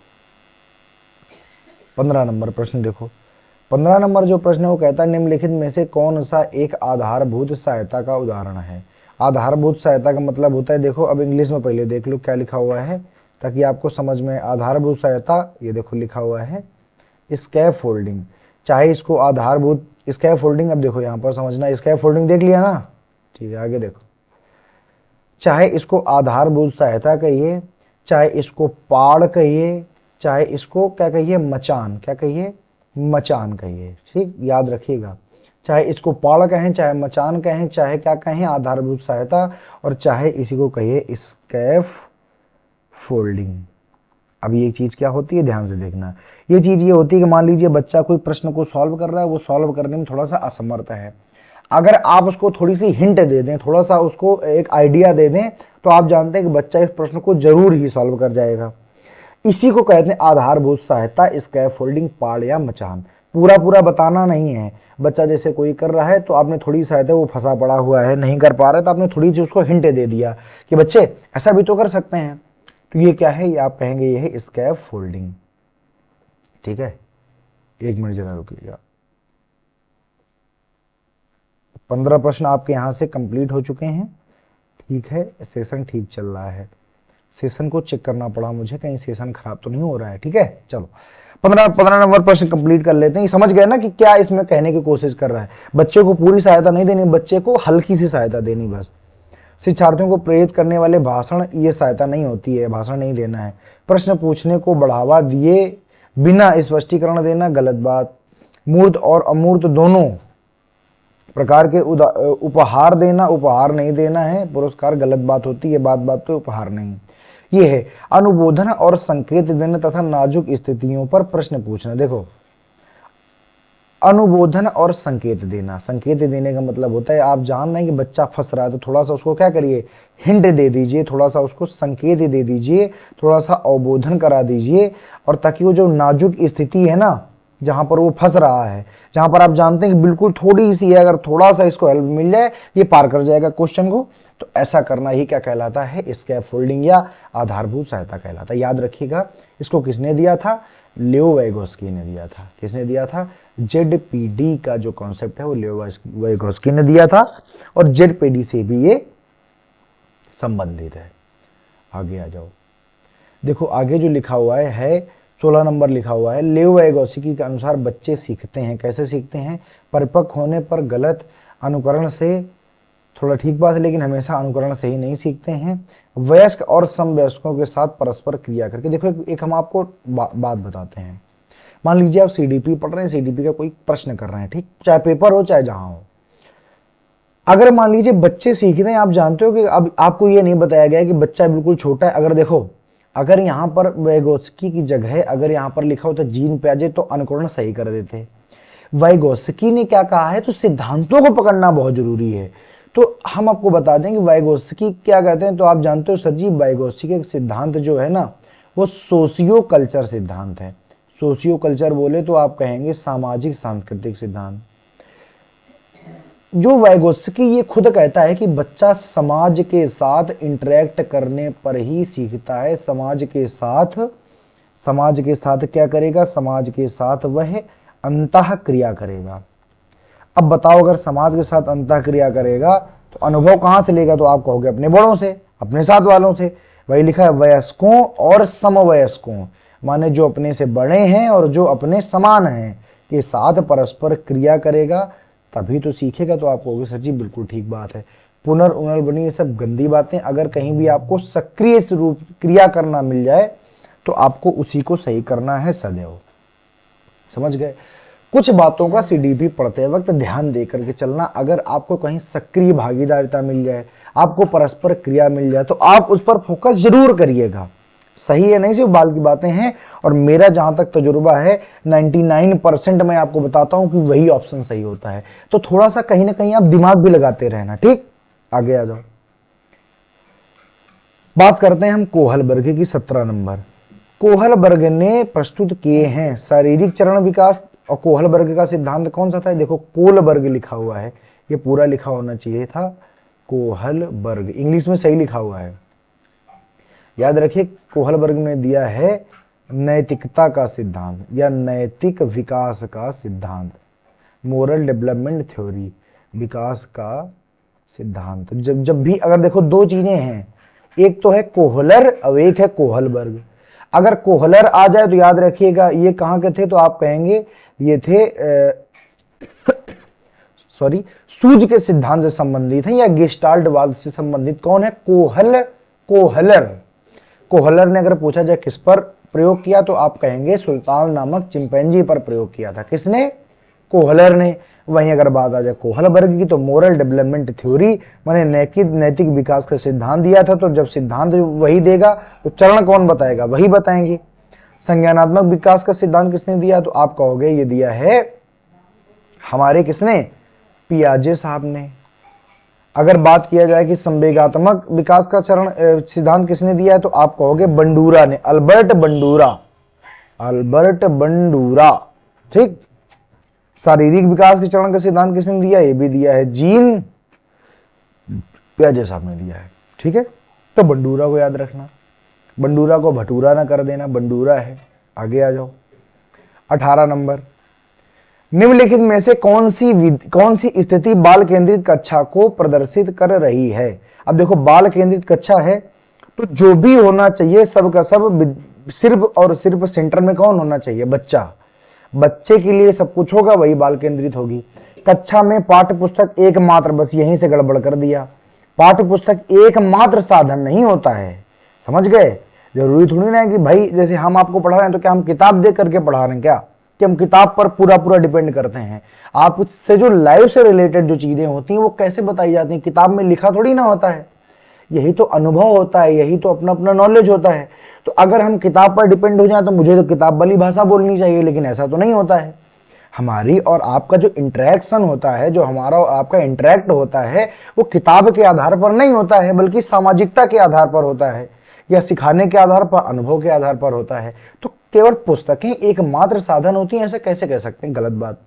15 नंबर प्रश्न देखो। 15 नंबर जो प्रश्न है वो कहता है निम्नलिखित में से कौन सा एक आधारभूत सहायता का उदाहरण है। आधारभूत सहायता का मतलब होता है, देखो अब इंग्लिश में पहले देख लो क्या लिखा हुआ है ताकि आपको समझ में। आधारभूत सहायता, ये देखो लिखा हुआ है स्कैफोल्डिंग। चाहे इसको आधारभूत स्कैफोल्डिंग, अब देखो यहां पर समझना, स्कैफोल्डिंग देख लिया ना, ठीक है आगे देखो। चाहे इसको आधारभूत सहायता कहिए, चाहे इसको पाड़ कहिए, चाहे इसको क्या कहिए, मचान, क्या कहिए, मचान कहिए। ठीक, याद रखिएगा, चाहे इसको पाड़ कहें, चाहे मचान कहें, चाहे क्या कहें आधारभूत सहायता, और चाहे इसी को कहिए स्कैफ फोल्डिंग। अब ये चीज क्या होती है, ध्यान से देखना। ये चीज ये होती है कि मान लीजिए बच्चा कोई प्रश्न को सॉल्व कर रहा है, वो सॉल्व करने में थोड़ा सा असमर्थ है। अगर आप उसको थोड़ी सी हिंट दे दें, थोड़ा सा उसको एक आइडिया दे दें, तो आप जानते हैं कि बच्चा इस प्रश्न को जरूर ही सॉल्व कर जाएगा। इसी को कहते हैं आधारभूत सहायता, स्कैफोल्डिंग, पाड़ या मचान। पूरा पूरा बताना नहीं है, बच्चा जैसे कोई कर रहा है तो आपने थोड़ी सहायता, वो फंसा पड़ा हुआ है नहीं कर पा रहा है, तो आपने थोड़ी सी उसको हिंट दे दिया कि बच्चे ऐसा भी तो कर सकते हैं, तो ये क्या है, ये आप कहेंगे ये है स्कैफोल्डिंग। ठीक है, एक मिनट जरा रुकिएगा। 15 प्रश्न आपके यहां से कंप्लीट हो चुके हैं। ठीक है, सेशन ठीक चल रहा है, सेशन को चेक करना पड़ा मुझे, कहीं सेशन खराब तो नहीं हो रहा है। ठीक है, चलो 15 नंबर प्रश्न कंप्लीट कर लेते हैं। समझ गए ना कि क्या इसमें कहने की कोशिश कर रहा है। बच्चे को पूरी सहायता नहीं देनी, बच्चे को हल्की सी सहायता देनी बस। शिक्षार्थियों को प्रेरित करने वाले भाषण, ये सहायता नहीं होती है, भाषण नहीं देना है। प्रश्न पूछने को बढ़ावा दिए बिना स्पष्टीकरण देना, गलत बात। मूर्त और अमूर्त दोनों प्रकार के उपहार देना, उपहार नहीं देना है, पुरस्कार गलत बात होती है, बात तो उपहार नहीं। ये है अनुबोधन और संकेत देना तथा नाजुक स्थितियों पर प्रश्न पूछना। देखो अनुबोधन और संकेत देना, संकेत देने का मतलब होता है आप जान रहे हैं कि बच्चा फंस रहा है, तो थोड़ा सा उसको क्या करिए, हिंट दे दीजिए, थोड़ा सा उसको संकेत दे दीजिए, थोड़ा सा अवबोधन करा दीजिए, और ताकि वो जो नाजुक स्थिति है ना, जहां पर वो फंस रहा है, जहां पर आप जानते हैं कि बिल्कुल थोड़ी सी है, अगर थोड़ा सा इसको हेल्प मिल जाए ये पार कर जाएगा क्वेश्चन को, तो ऐसा करना ही क्या कहलाता है, स्कैफोल्डिंग या आधारभूत सहायता कहलाता है। याद रखिएगा, इसको किसने दिया था, लियो वाइगोस्की ने दिया था। किसने दिया था, जेडपीडी का जो कॉन्सेप्ट है वो लियो वाइगोस्की ने दिया था, और जेडपीडी से भी ये संबंधित है। आगे आ जाओ, देखो आगे जो लिखा हुआ है 16 नंबर लिखा हुआ है, लियो वाइगोस्की के अनुसार बच्चे सीखते हैं, कैसे सीखते हैं, परिपक्व होने पर गलत, अनुकरण से, थोड़ा ठीक बात है लेकिन हमेशा अनुकरण से ही नहीं सीखते हैं, वयस्क और समवयस्कों के साथ परस्पर क्रिया करके। देखो एक हम आपको बात बताते हैं। मान लीजिए आप सीडीपी पढ़ रहे हैं, सीडीपी का कोई प्रश्न कर रहे हैं, ठीक, चाहे पेपर हो चाहे जहां हो। अगर मान लीजिए बच्चे सीख रहे हैं, आप जानते हो कि अब आपको ये नहीं बताया गया कि बच्चा बिल्कुल छोटा है। अगर देखो, अगर यहाँ पर वाइगोस्की की जगह अगर यहाँ पर लिखा होता जीन पियाजे, तो अनुकरण सही कर देते। वाइगोस्की ने क्या कहा है, तो सिद्धांतों को पकड़ना बहुत जरूरी है। तो हम आपको बता दें कि वाइगोस्की क्या कहते हैं, तो आप जानते हो सर जी, वाइगोस्की के सिद्धांत जो है ना, वो सोशियो कल्चर सिद्धांत है। सोशियो कल्चर बोले तो आप कहेंगे सामाजिक सांस्कृतिक सिद्धांत। जो वाइगोस्की ये खुद कहता है कि बच्चा समाज के साथ इंटरेक्ट करने पर ही सीखता है। समाज के साथ क्या करेगा, समाज के साथ वह अंतः क्रिया करेगा। अब बताओ, अगर समाज के साथ अंतः क्रिया करेगा तो अनुभव कहां से लेगा, तो आप कहोगे अपने बड़ों से, अपने साथ वालों से। वही लिखा है, वयस्कों और समवयस्कों, माने जो अपने से बड़े हैं और जो अपने समान हैं के साथ परस्पर क्रिया करेगा, तभी तो सीखेगा। तो आप कहोगे सर जी बिल्कुल ठीक बात है। पुनर्उनर्बनी, ये सब गंदी बातें। अगर कहीं भी आपको सक्रिय रूप क्रिया करना मिल जाए तो आपको उसी को सही करना है सदैव। समझ गए। कुछ बातों का सीडीपी पढ़ते वक्त ध्यान दे करके चलना। अगर आपको कहीं सक्रिय भागीदारिता मिल जाए, आपको परस्पर क्रिया मिल जाए, तो आप उस पर फोकस जरूर करिएगा। सही है, नहीं सिर्फ बाल की बातें हैं। और मेरा जहां तक तजुर्बा है 99% मैं आपको बताता हूं कि वही ऑप्शन सही होता है। तो थोड़ा सा कहीं ना कहीं आप दिमाग भी लगाते रहना। ठीक, आगे आ जाओ। बात करते हैं हम कोहलबर्ग की 17 नंबर। कोहलबर्ग ने प्रस्तुत किए हैं शारीरिक चरण विकास। और कोहलबर्ग का सिद्धांत कौन सा था? देखो कोलबर्ग लिखा हुआ है, ये पूरा लिखा होना चाहिए था कोहलबर्ग, इंग्लिश में सही लिखा हुआ है। याद रखिए कोहलबर्ग ने दिया है नैतिकता का सिद्धांत या नैतिक विकास का सिद्धांत, मोरल डेवलपमेंट थ्योरी, विकास का सिद्धांत। जब भी अगर देखो दो चीजें हैं, एक तो है कोहलर और एक है कोहलबर्ग। अगर कोहलर आ जाए तो याद रखिएगा ये कहाँ के थे, तो आप कहेंगे ये थे सूज के सिद्धांत से संबंधित है या गेस्टाल्टवाद से संबंधित। कौन है? कोहलर। कोहलर ने अगर पूछा जाए किस पर प्रयोग किया तो आप कहेंगे सुल्तान नामक चिंपैंजी पर प्रयोग किया था। किसने? कोहलर ने। वहीं अगर बात आ जाए कोहलबर्ग की तो मोरल डेवलपमेंट थ्योरी माने नैतिक विकास का सिद्धांत दिया था। तो जब सिद्धांत वही देगा तो चरण कौन बताएगा? वही बताएंगे। संज्ञानात्मक विकास का सिद्धांत किसने दिया? तो आप कहोगे ये दिया है हमारे किसने? पियाजे साहब ने। अगर बात किया जाए कि संवेगात्मक विकास का चरण सिद्धांत किसने दिया है तो आप कहोगे बंडूरा ने, अल्बर्ट बंडूरा। ठीक। शारीरिक विकास के चरण का सिद्धांत किसने दिया? ये भी दिया है जीन पियाजे साहब ने दिया है। ठीक है, तो बंडूरा को याद रखना, बंडूरा को भटूरा ना कर देना, बंडूरा है। आगे आ जाओ 18 नंबर। निम्नलिखित में से कौन सी स्थिति बाल केंद्रित कक्षा को प्रदर्शित कर रही है? अब देखो बाल केंद्रित कक्षा है तो जो भी होना चाहिए सब का सब सिर्फ और सिर्फ सेंटर में कौन होना चाहिए? बच्चा। बच्चे के लिए सब कुछ होगा, वही बाल केंद्रित होगी। कक्षा में पाठ्य पुस्तक एकमात्र, बस यहीं से गड़बड़ कर दिया। पाठ्य पुस्तक एकमात्र साधन नहीं होता है, समझ गए? जरूरी थोड़ी ना है कि भाई जैसे हम आपको पढ़ा रहे हैं तो क्या हम किताब देख करके पढ़ा रहे हैं क्या, कि हम किताब पर पूरा डिपेंड करते हैं? आपसे जो लाइफ से रिलेटेड जो चीजें होती हैं वो कैसे बताई जाती हैं? किताब में लिखा थोड़ी ना होता है, यही तो अनुभव होता है, यही तो अपना अपना नॉलेज होता है। तो अगर हम किताब पर डिपेंड हो जाए तो मुझे तो किताब वाली भाषा बोलनी चाहिए, लेकिन ऐसा तो नहीं होता है। हमारी और आपका जो इंटरेक्शन होता है, जो हमारा और आपका इंटरेक्ट होता है, वो किताब के आधार पर नहीं होता है, बल्कि सामाजिकता के आधार पर होता है या सिखाने के आधार पर, अनुभव के आधार पर होता है। तो केवल पुस्तकें एकमात्र साधन होती हैं ऐसा कैसे कह सकते हैं? गलत बात।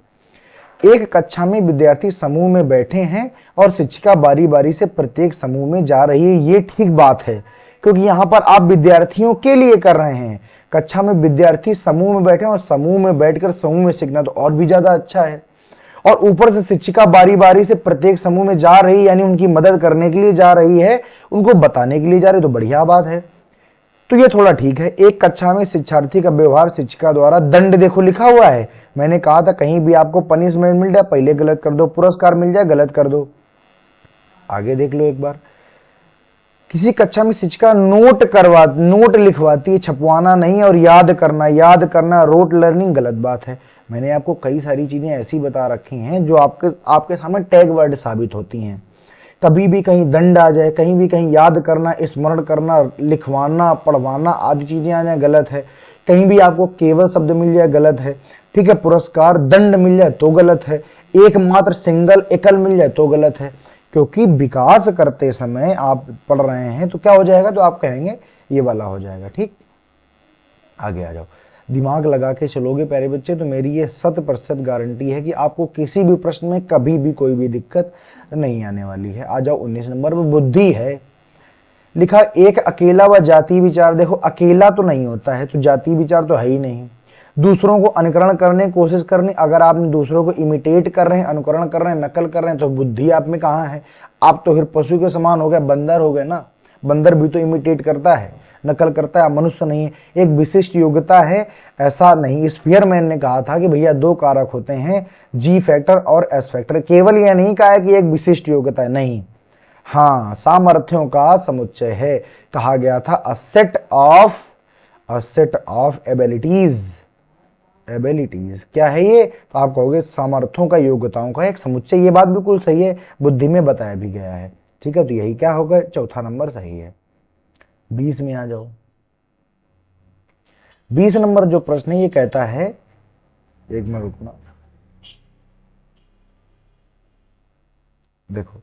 एक कक्षा में विद्यार्थी समूह में बैठे हैं और शिक्षिका बारी बारी से प्रत्येक समूह में जा रही है, ये ठीक बात है, क्योंकि यहां पर आप विद्यार्थियों के लिए कर रहे हैं। कक्षा में विद्यार्थी समूह में बैठे और समूह में बैठकर समूह में सीखना तो और भी ज्यादा अच्छा है। और ऊपर से शिक्षिका बारी बारी से प्रत्येक समूह में जा रही, यानी उनकी मदद करने के लिए जा रही है, उनको बताने के लिए जा रही, तो बढ़िया बात है। तो ये थोड़ा ठीक है। एक कक्षा में शिक्षार्थी का व्यवहार शिक्षिका द्वारा दंड, देखो लिखा हुआ है, मैंने कहा था कहीं भी आपको पनिशमेंट मिल जाए पहले गलत कर दो, पुरस्कार मिल जाए गलत कर दो। आगे देख लो एक बार। किसी कक्षा में शिक्षिका नोट लिखवाती है, छपवाना नहीं, और याद करना रोट लर्निंग, गलत बात है। मैंने आपको कई सारी चीजें ऐसी बता रखी हैं जो आपके सामने टैग वर्ड साबित होती हैं। कभी भी कहीं दंड आ जाए, कहीं भी कहीं याद करना, स्मरण करना, लिखवाना, पढ़वाना आदि चीजें आ जाए, गलत है। कहीं भी आपको केवल शब्द मिल जाए, गलत है। ठीक है, पुरस्कार दंड मिल जाए तो गलत है, एकमात्र सिंगल एकल मिल जाए तो गलत है। क्योंकि विकास करते समय आप पढ़ रहे हैं तो क्या हो जाएगा, तो आप कहेंगे ये वाला हो जाएगा। ठीक, आगे आ जाओ। दिमाग लगा के चलोगे प्यारे बच्चे तो मेरी ये 100% गारंटी है कि आपको किसी भी प्रश्न में कभी भी कोई भी दिक्कत नहीं आने वाली है। आ जाओ 19 नंबर पर। बुद्धि है लिखा, एक अकेला व जाति विचार। देखो अकेला तो नहीं होता है, तो जाति विचार तो है ही नहीं। दूसरों को अनुकरण करने की कोशिश करनी, अगर आपने दूसरों को इमिटेट कर रहे हैं, अनुकरण कर रहे हैं, नकल कर रहे हैं, तो बुद्धि आप में कहाँ है? आप तो फिर पशु के समान हो गए, बंदर हो गए ना। बंदर भी तो इमिटेट करता है, नकल करता है, मनुष्य नहीं है। एक विशिष्ट योग्यता है, ऐसा नहीं। स्पीयरमैन ने कहा था कि भैया दो कारक होते हैं, जी फैक्टर और एस फैक्टर। केवल यह नहीं कहा है कि एक विशिष्ट योग्यता है, नहीं, हाँ, सामर्थ्यों का समुच्चय है। कहा गया था अ सेट ऑफ एबिलिटीज। क्या है ये? तो आप कहोगे सामर्थ्यों का, योग्यताओं का एक समुच्चय। ये बात बिल्कुल सही है, बुद्धि में बताया भी गया है। ठीक है, तो यही क्या होगा, चौथा नंबर सही है। 20 में आ जाओ। 20 नंबर जो प्रश्न है ये कहता है, एक मिनट रुकना, देखो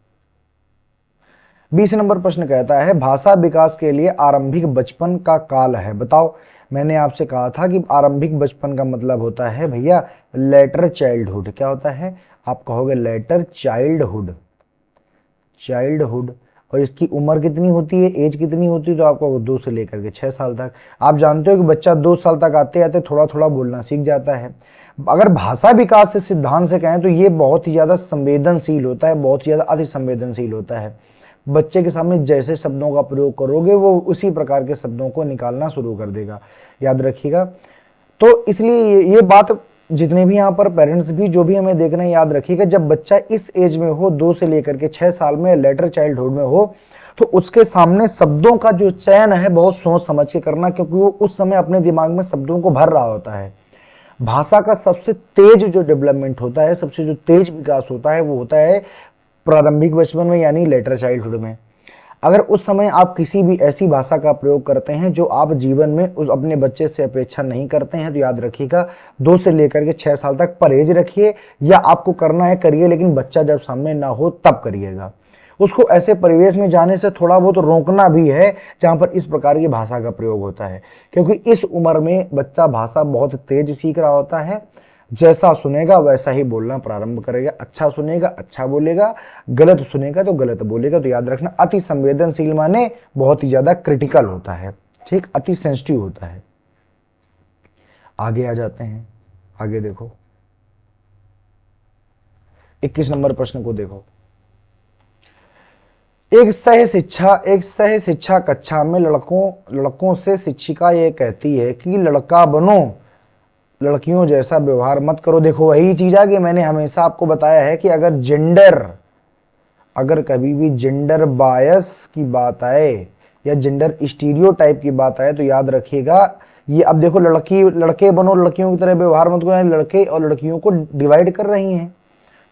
20 नंबर प्रश्न कहता है भाषा विकास के लिए आरंभिक बचपन का काल है, बताओ। मैंने आपसे कहा था कि आरंभिक बचपन का मतलब होता है भैया लेटर चाइल्डहुड। क्या होता है? आप कहोगे लेटर चाइल्डहुड, चाइल्डहुड। और इसकी उम्र कितनी होती है, एज कितनी होती है? तो आपको 2 से लेकर के 6 साल तक। आप जानते हो कि बच्चा 2 साल तक आते आते थोड़ा थोड़ा बोलना सीख जाता है। अगर भाषा विकास से सिद्धांत से कहें तो ये बहुत ही ज्यादा संवेदनशील होता है, बहुत ही ज्यादा अति संवेदनशील होता है। बच्चे के सामने जैसे शब्दों का प्रयोग करोगे वो उसी प्रकार के शब्दों को निकालना शुरू कर देगा, याद रखिएगा। तो इसलिए ये बात जितने भी यहाँ पर पेरेंट्स भी जो भी हमें देख रहे हैं याद रखिएगा, जब बच्चा इस एज में हो 2 से लेकर के 6 साल में लेटर चाइल्डहुड में हो तो उसके सामने शब्दों का जो चयन है बहुत सोच समझ के करना, क्योंकि वो उस समय अपने दिमाग में शब्दों को भर रहा होता है। भाषा का सबसे तेज जो डेवलपमेंट होता है, सबसे जो तेज विकास होता है वो होता है प्रारंभिक बचपन में, यानी लेटर चाइल्डहुड में। अगर उस समय आप किसी भी ऐसी भाषा का प्रयोग करते हैं जो आप जीवन में उस अपने बच्चे से अपेक्षा नहीं करते हैं तो याद रखिएगा 2 से लेकर के 6 साल तक परहेज रखिए, या आपको करना है करिए, लेकिन बच्चा जब सामने ना हो तब करिएगा। उसको ऐसे परिवेश में जाने से थोड़ा बहुत रोकना भी है जहां पर इस प्रकार की भाषा का प्रयोग होता है, क्योंकि इस उम्र में बच्चा भाषा बहुत तेज सीख रहा होता है। जैसा सुनेगा वैसा ही बोलना प्रारंभ करेगा, अच्छा सुनेगा अच्छा बोलेगा, गलत सुनेगा तो गलत बोलेगा। तो याद रखना अति संवेदनशील माने बहुत ही ज्यादा क्रिटिकल होता है, ठीक, अति सेंसिटिव होता है। आगे आ जाते हैं, आगे देखो 21 नंबर प्रश्न को देखो। एक सह शिक्षा कक्षा में लड़कों से शिक्षिका ये कहती है कि लड़का बनो, लड़कियों जैसा व्यवहार मत करो। देखो वही चीज है कि मैंने हमेशा आपको बताया है कि अगर कभी भी जेंडर बायस की बात आए या जेंडर स्टीरियोटाइप की बात आए तो याद रखिएगा ये। अब देखो लड़के बनो, लड़कियों की तरह व्यवहार मत करो, लड़के और लड़कियों को डिवाइड कर रही हैं,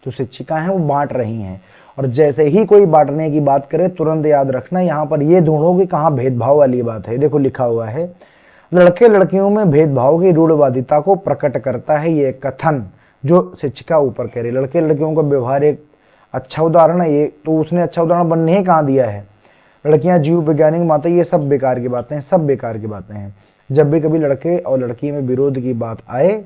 तो शिक्षिका हैं वो बांट रही हैं। और जैसे ही कोई बांटने की बात करे तुरंत याद रखना यहाँ पर ये ढूंढो कि कहाँ भेदभाव वाली बात है। देखो लिखा हुआ है लड़के लड़कियों में भेदभाव की रूढ़वादिता को प्रकट करता है ये कथन, जो शिक्षिका ऊपर कह रही। लड़के लड़कियों का व्यवहार एक अच्छा उदाहरण है ये, तो उसने अच्छा उदाहरण बनने ही कहाँ दिया है। लड़कियां जीव वैज्ञानिक माता, ये सब बेकार की बातें हैं, सब बेकार की बातें हैं। जब भी कभी लड़के और लड़की में विरोध की बात आए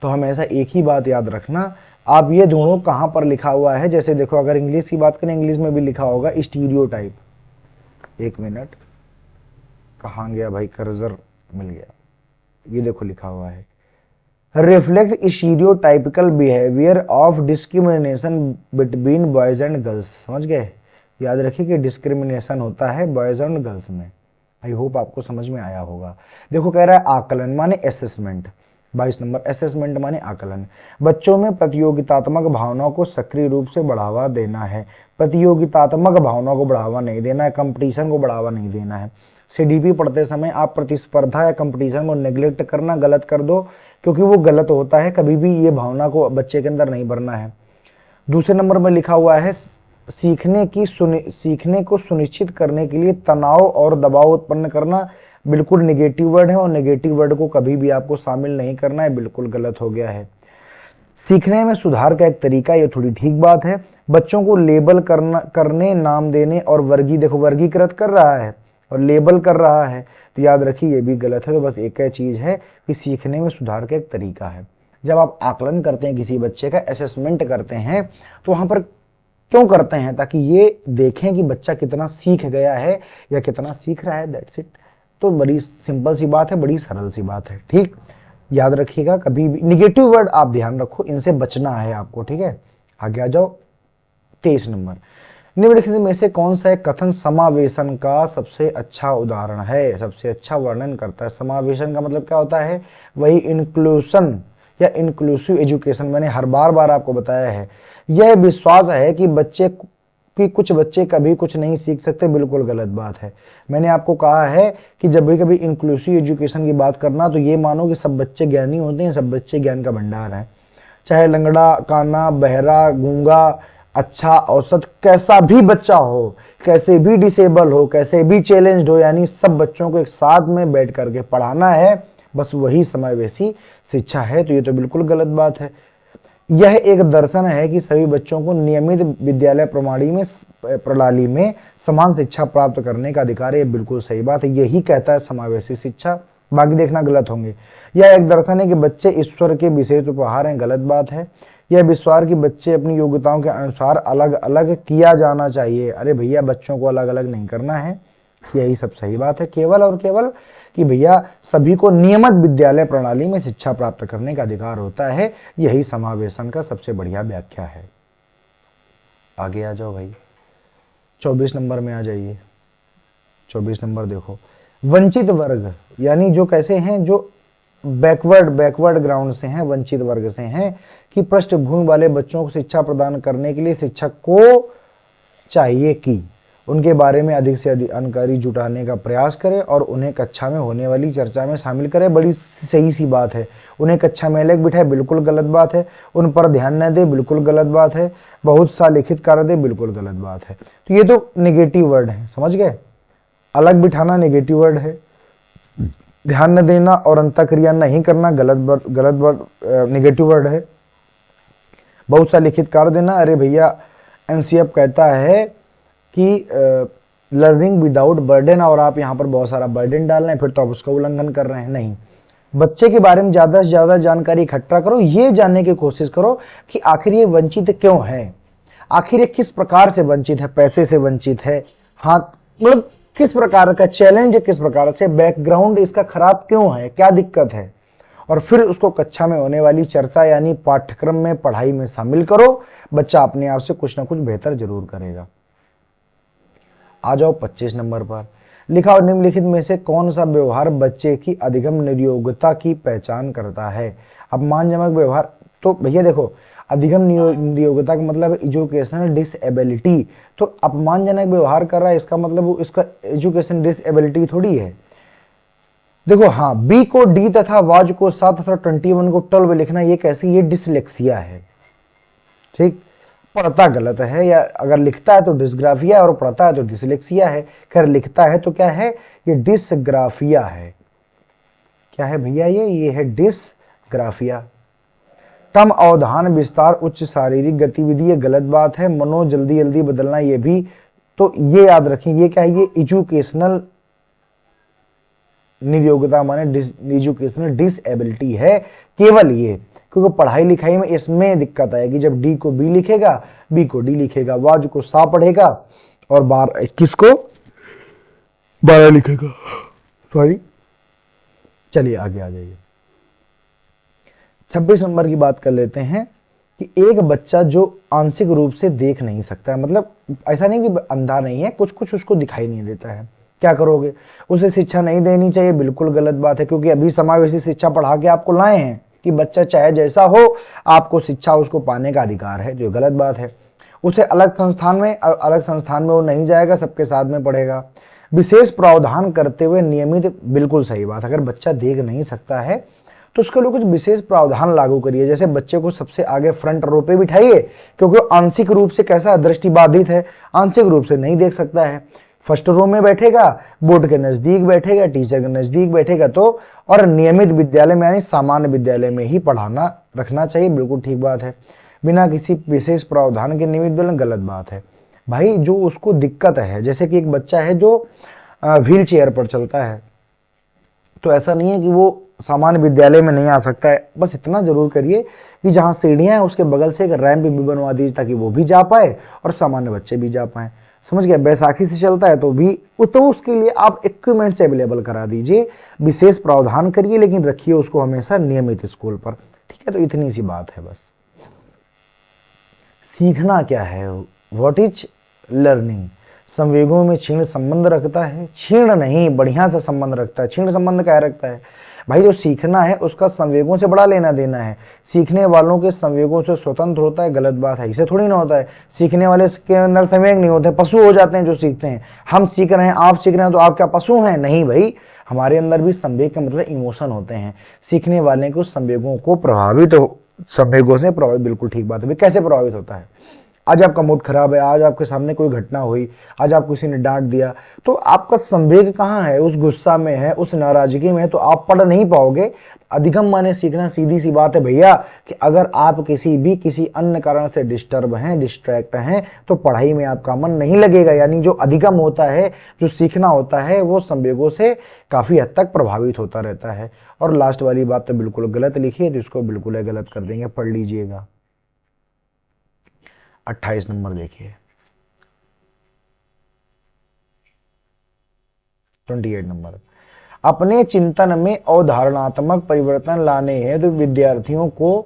तो हमेशा एक ही बात याद रखना, आप ये ढूंढो कहाँ पर लिखा हुआ है। जैसे देखो अगर इंग्लिश की बात करें, इंग्लिश में भी लिखा होगा स्टीरियोटाइप। एक मिनट, कहाँ गया भाई कर्सर, मिल गया, ये देखो लिखा हुआ है reflect stereotypical behaviour of discrimination between boys and girls. समझ गए? याद रखिए कि डिस्क्रिमिनेशन होता है बॉयज एंड गर्ल्स में। आई होप आपको समझ में आया होगा। देखो कह रहा है आकलन माने असेसमेंट। 22 नंबर असेसमेंट माने आकलन। बच्चों में प्रतियोगितात्मक भावनाओं को सक्रिय रूप से बढ़ावा देना है। प्रतियोगितात्मक भावनाओं को बढ़ावा नहीं देना है, कंपटीशन को बढ़ावा नहीं देना है। सीडीपी पढ़ते समय आप प्रतिस्पर्धा या कंपटीशन को नेग्लेक्ट करना गलत कर दो, क्योंकि वो गलत होता है। कभी भी ये भावना को बच्चे के अंदर नहीं भरना है। दूसरे नंबर में लिखा हुआ है सीखने को सुनिश्चित करने के लिए तनाव और दबाव उत्पन्न करना बिल्कुल नेगेटिव वर्ड है, और नेगेटिव वर्ड को कभी भी आपको शामिल नहीं करना है, बिल्कुल गलत हो गया है। सीखने में सुधार का एक तरीका, ये थोड़ी ठीक बात है। बच्चों को लेबल करने नाम देने और वर्गीकृत कर रहा है और लेबल कर रहा है, तो याद रखिए ये भी गलत है। तो बस एक ही चीज है कि सीखने में सुधार का एक तरीका है। जब आप आकलन करते हैं किसी बच्चे का, असेसमेंट करते हैं, तो वहां पर क्यों करते हैं? ताकि ये देखें कि बच्चा कितना सीख गया है या कितना सीख रहा है, दैट्स इट। तो बड़ी सिंपल सी बात है, बड़ी सरल सी बात है, ठीक। याद रखिएगा कभी भी निगेटिव वर्ड आप ध्यान रखो, इनसे बचना है आपको, ठीक है। आगे आ जाओ 23 नंबर। निम्नलिखित में से कौन सा एक कथन समावेशन का सबसे अच्छा उदाहरण है, सबसे अच्छा वर्णन करता है? समावेशन का मतलब क्या होता है? वही इंक्लूशन या इंक्लूसिव एजुकेशन। मैंने हर बार आपको बताया है। यह विश्वास है कि कुछ बच्चे कभी कुछ नहीं सीख सकते, बिल्कुल गलत बात है। मैंने आपको कहा है कि जब भी कभी इंक्लूसिव एजुकेशन की बात करना तो ये मानो कि सब बच्चे ज्ञानी होते हैं, सब बच्चे ज्ञान का भंडार है। चाहे लंगड़ा, काना, बहरा, गूंगा, अच्छा, औसत, कैसा भी बच्चा हो, कैसे भी डिसेबल हो, कैसे भी चैलेंज्ड हो, यानी सब बच्चों को एक साथ में बैठ करके पढ़ाना है, बस वही समावेशी शिक्षा है। तो ये तो बिल्कुल गलत बात है। यह एक दर्शन है कि सभी बच्चों को नियमित विद्यालय प्रणाली में समान शिक्षा प्राप्त करने का अधिकार है। ये बिल्कुल सही बात है, यही कहता है समावेशी शिक्षा, बाकी देखना गलत होंगे। यह एक दर्शन है कि बच्चे ईश्वर के विशेष उपहार हैं, गलत बात है। यह विश्वास कि बच्चे अपनी योग्यताओं के अनुसार अलग अलग किया जाना चाहिए, अरे भैया बच्चों को अलग अलग नहीं करना है, यही सब सही बात है। केवल और केवल कि भैया सभी को नियमित विद्यालय प्रणाली में शिक्षा प्राप्त करने का अधिकार होता है, यही समावेशन का सबसे बढ़िया व्याख्या है। आगे आ जाओ भाई, 24 नंबर में आ जाइए। 24 नंबर देखो, वंचित वर्ग यानी जो कैसे हैं, जो बैकवर्ड ग्राउंड से हैं, वंचित वर्ग से हैं, कि पृष्ठभूमि वाले बच्चों को शिक्षा प्रदान करने के लिए शिक्षक को चाहिए कि उनके बारे में अधिक से अधिक जानकारी जुटाने का प्रयास करें और उन्हें कक्षा में होने वाली चर्चा में शामिल करें। बड़ी सही सी बात है। उन्हें कक्षा में अलग बिठाए, बिल्कुल गलत बात है। उन पर ध्यान न दे, बिल्कुल गलत बात है। बहुत सा लिखित कार्य दे, बिल्कुल गलत बात है। तो ये तो नेगेटिव वर्ड है, समझ गए। अलग बिठाना नेगेटिव वर्ड है, ध्यान न देना और अंतःक्रिया नहीं करना गलत वर्ड नेगेटिव वर्ड है। बहुत सा लिखित कार्य देना, अरे भैया एनसीएफ कहता है कि लर्निंग विदाउट बर्डन, और आप यहाँ पर बहुत सारा बर्डन डाल रहे हैं, फिर तो आप उसका उल्लंघन कर रहे हैं। नहीं, बच्चे के बारे में ज़्यादा से ज़्यादा जानकारी इकट्ठा करो, ये जानने की कोशिश करो कि आखिर ये वंचित क्यों है, आखिर ये किस प्रकार से वंचित है, पैसे से वंचित है, हाँ मतलब किस प्रकार का चैलेंज है, किस प्रकार से बैकग्राउंड इसका खराब क्यों है, क्या दिक्कत है, और फिर उसको कक्षा में होने वाली चर्चा यानी पाठ्यक्रम में पढ़ाई में शामिल करो। बच्चा अपने आप से कुछ ना कुछ बेहतर जरूर करेगा। आ जाओ 25 नंबर पर, लिखा और निम्नलिखित में से कौन सा व्यवहार बच्चे की अधिगम निर्योग्यता की पहचान करता है। अपमानजनक व्यवहार, तो भैया देखो अधिगम निर्योग्यता का मतलब एजुकेशनल डिसएबिलिटी, तो अपमानजनक व्यवहार कर रहा है इसका मतलब इसका एजुकेशन डिसएबिलिटी थोड़ी है। देखो हाँ, बी को डी तथा वाज को 7 तथा 21 को 12 लिखना, ये कैसी, ये डिसलेक्सिया है। ठीक, पढ़ता गलत है, या अगर लिखता है तो डिसग्राफिया और पढ़ता है तो डिसलेक्सिया है। खैर लिखता है तो क्या है, ये डिसग्राफिया है। क्या है भैया, ये है डिसग्राफिया। कम अवधान विस्तार उच्च शारीरिक गतिविधि, ये गलत बात है। मनो जल्दी जल्दी बदलना, ये भी, तो ये याद रखें, ये क्या है, ये एजुकेशनल निर्योग्यता माने एजुकेशनल डिसएबिलिटी है केवल ये, क्योंकि पढ़ाई लिखाई में इसमें दिक्कत आएगी जब डी को बी लिखेगा, बी को डी लिखेगा, वाज को सा पढ़ेगा और 21 को 12 लिखेगा। सॉरी, चलिए आगे आ जाइए। 26 नंबर की बात कर लेते हैं कि एक बच्चा जो आंशिक रूप से देख नहीं सकता है, मतलब ऐसा नहीं कि अंधा नहीं है, कुछ कुछ उसको दिखाई नहीं देता है, क्या करोगे, उसे शिक्षा नहीं देनी चाहिए, बिल्कुल गलत बात है। क्योंकि अभी समावेशी शिक्षा पढ़ा के आपको लाए हैं कि बच्चा चाहे जैसा हो आपको शिक्षा उसको पाने का अधिकार है, जो गलत बात है। उसे अलग संस्थान में वो नहीं जाएगा, सबके साथ में पढ़ेगा। विशेष प्रावधान करते हुए नियमित, बिल्कुल सही बात। अगर बच्चा देख नहीं सकता है तो उसके लिए कुछ विशेष प्रावधान लागू करिए, जैसे बच्चे को सबसे आगे फ्रंट रो पे बिठाइए, क्योंकि आंशिक रूप से कैसा दृष्टिबाधित है, आंशिक रूप से नहीं देख सकता है। फर्स्ट रो में बैठेगा, बोर्ड के नजदीक बैठेगा, टीचर के नजदीक बैठेगा, तो और नियमित विद्यालय में यानी सामान्य विद्यालय में ही पढ़ाना रखना चाहिए, बिल्कुल ठीक बात है। बिना किसी विशेष प्रावधान के नियमित विद्यालय, गलत बात है भाई। जो उसको दिक्कत है, जैसे कि एक बच्चा है जो व्हील चेयर पर चलता है, तो ऐसा नहीं है कि वो सामान्य विद्यालय में नहीं आ सकता है, बस इतना जरूर करिए कि जहाँ सीढ़ियाँ हैं उसके बगल से एक रैंप भी बनवा दीजिए ताकि वो भी जा पाए और सामान्य बच्चे भी जा पाए, समझ गए। बैसाखी से चलता है तो भी तो उसके लिए आप इक्विपमेंट्स अवेलेबल करा दीजिए, विशेष प्रावधान करिए, लेकिन रखिए उसको हमेशा नियमित स्कूल पर, ठीक है। तो इतनी सी बात है बस। सीखना क्या है, व्हाट इज लर्निंग। संवेगों में क्षीण संबंध रखता है, क्षीण नहीं बढ़िया से संबंध रखता है। क्षीण संबंध क्या रखता है भाई, जो सीखना है उसका संवेगों से बड़ा लेना देना है, सीखने वालों के संवेगों से स्वतंत्र होता है, गलत बात है। इसे थोड़ी ना होता है, सीखने वाले के अंदर संवेग नहीं होते, पशु हो जाते हैं जो सीखते हैं। हम सीख रहे हैं, आप सीख रहे हैं, तो आप क्या पशु हैं, नहीं भाई, हमारे अंदर भी संवेग का मतलब इमोशन होते हैं। सीखने वाले को संवेगों को प्रभावित संवेगों से प्रभावित, बिल्कुल ठीक बात है। कैसे प्रभावित होता है, आज आपका मूड खराब है, आज आपके सामने कोई घटना हुई, आज आपको किसी ने डांट दिया, तो आपका संवेग कहाँ है? उस गुस्सा में है, उस नाराजगी में है, तो आप पढ़ नहीं पाओगे। अधिगम माने सीखना, सीधी सी बात है भैया कि अगर आप किसी अन्य कारण से डिस्टर्ब हैं, डिस्ट्रैक्ट हैं, तो पढ़ाई में आपका मन नहीं लगेगा। यानी जो अधिगम होता है, जो सीखना होता है, वो संवेगों से काफी हद तक प्रभावित होता रहता है। और लास्ट वाली बात तो बिल्कुल गलत लिखी है, तो इसको बिल्कुल गलत कर देंगे, पढ़ लीजिएगा। 28 नंबर देखिए, 28 नंबर, अपने चिंतन में अवधारणात्मक परिवर्तन लाने हैं तो विद्यार्थियों को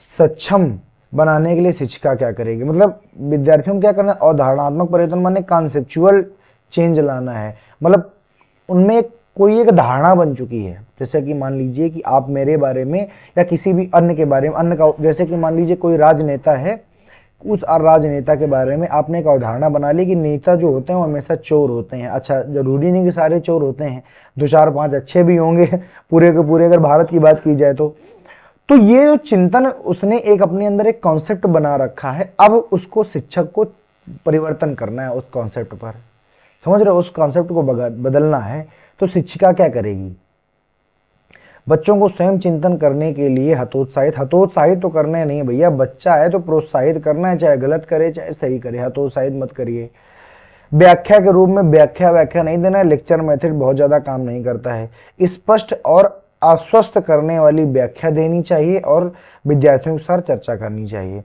सक्षम बनाने के लिए शिक्षिका क्या करेगी? मतलब विद्यार्थियों को क्या करना है? अवधारणात्मक परिवर्तन माने कॉन्सेप्चुअल चेंज लाना है। मतलब उनमें कोई एक धारणा बन चुकी है। जैसे कि मान लीजिए कि आप मेरे बारे में या किसी भी अन्य के बारे में, अन्य का, जैसे कि मान लीजिए कोई राजनेता है, उस राजनेता के बारे में आपने एक अवधारणा बना ली कि नेता जो होते हैं वो हमेशा चोर होते हैं। अच्छा, जरूरी नहीं कि सारे चोर होते हैं, 2 4 5 अच्छे भी होंगे पूरे के पूरे, अगर भारत की बात की जाए तो ये जो चिंतन उसने एक अपने अंदर एक कॉन्सेप्ट बना रखा है, अब उसको शिक्षक को परिवर्तन करना है उस कॉन्सेप्ट पर। समझ रहे हो? उस कॉन्सेप्ट को बदलना है, तो शिक्षिका क्या करेगी? बच्चों को स्वयं चिंतन करने के लिए हतोत्साहित तो करना नहीं भैया, बच्चा है तो प्रोत्साहित करना है, चाहे गलत करे चाहे सही करे, हतोत्साहित मत करिए। व्याख्या के रूप में व्याख्या नहीं देना है, लेक्चर मेथड बहुत ज्यादा काम नहीं करता है। स्पष्ट और आश्वस्त करने वाली व्याख्या देनी चाहिए और विद्यार्थियों के साथ चर्चा करनी चाहिए।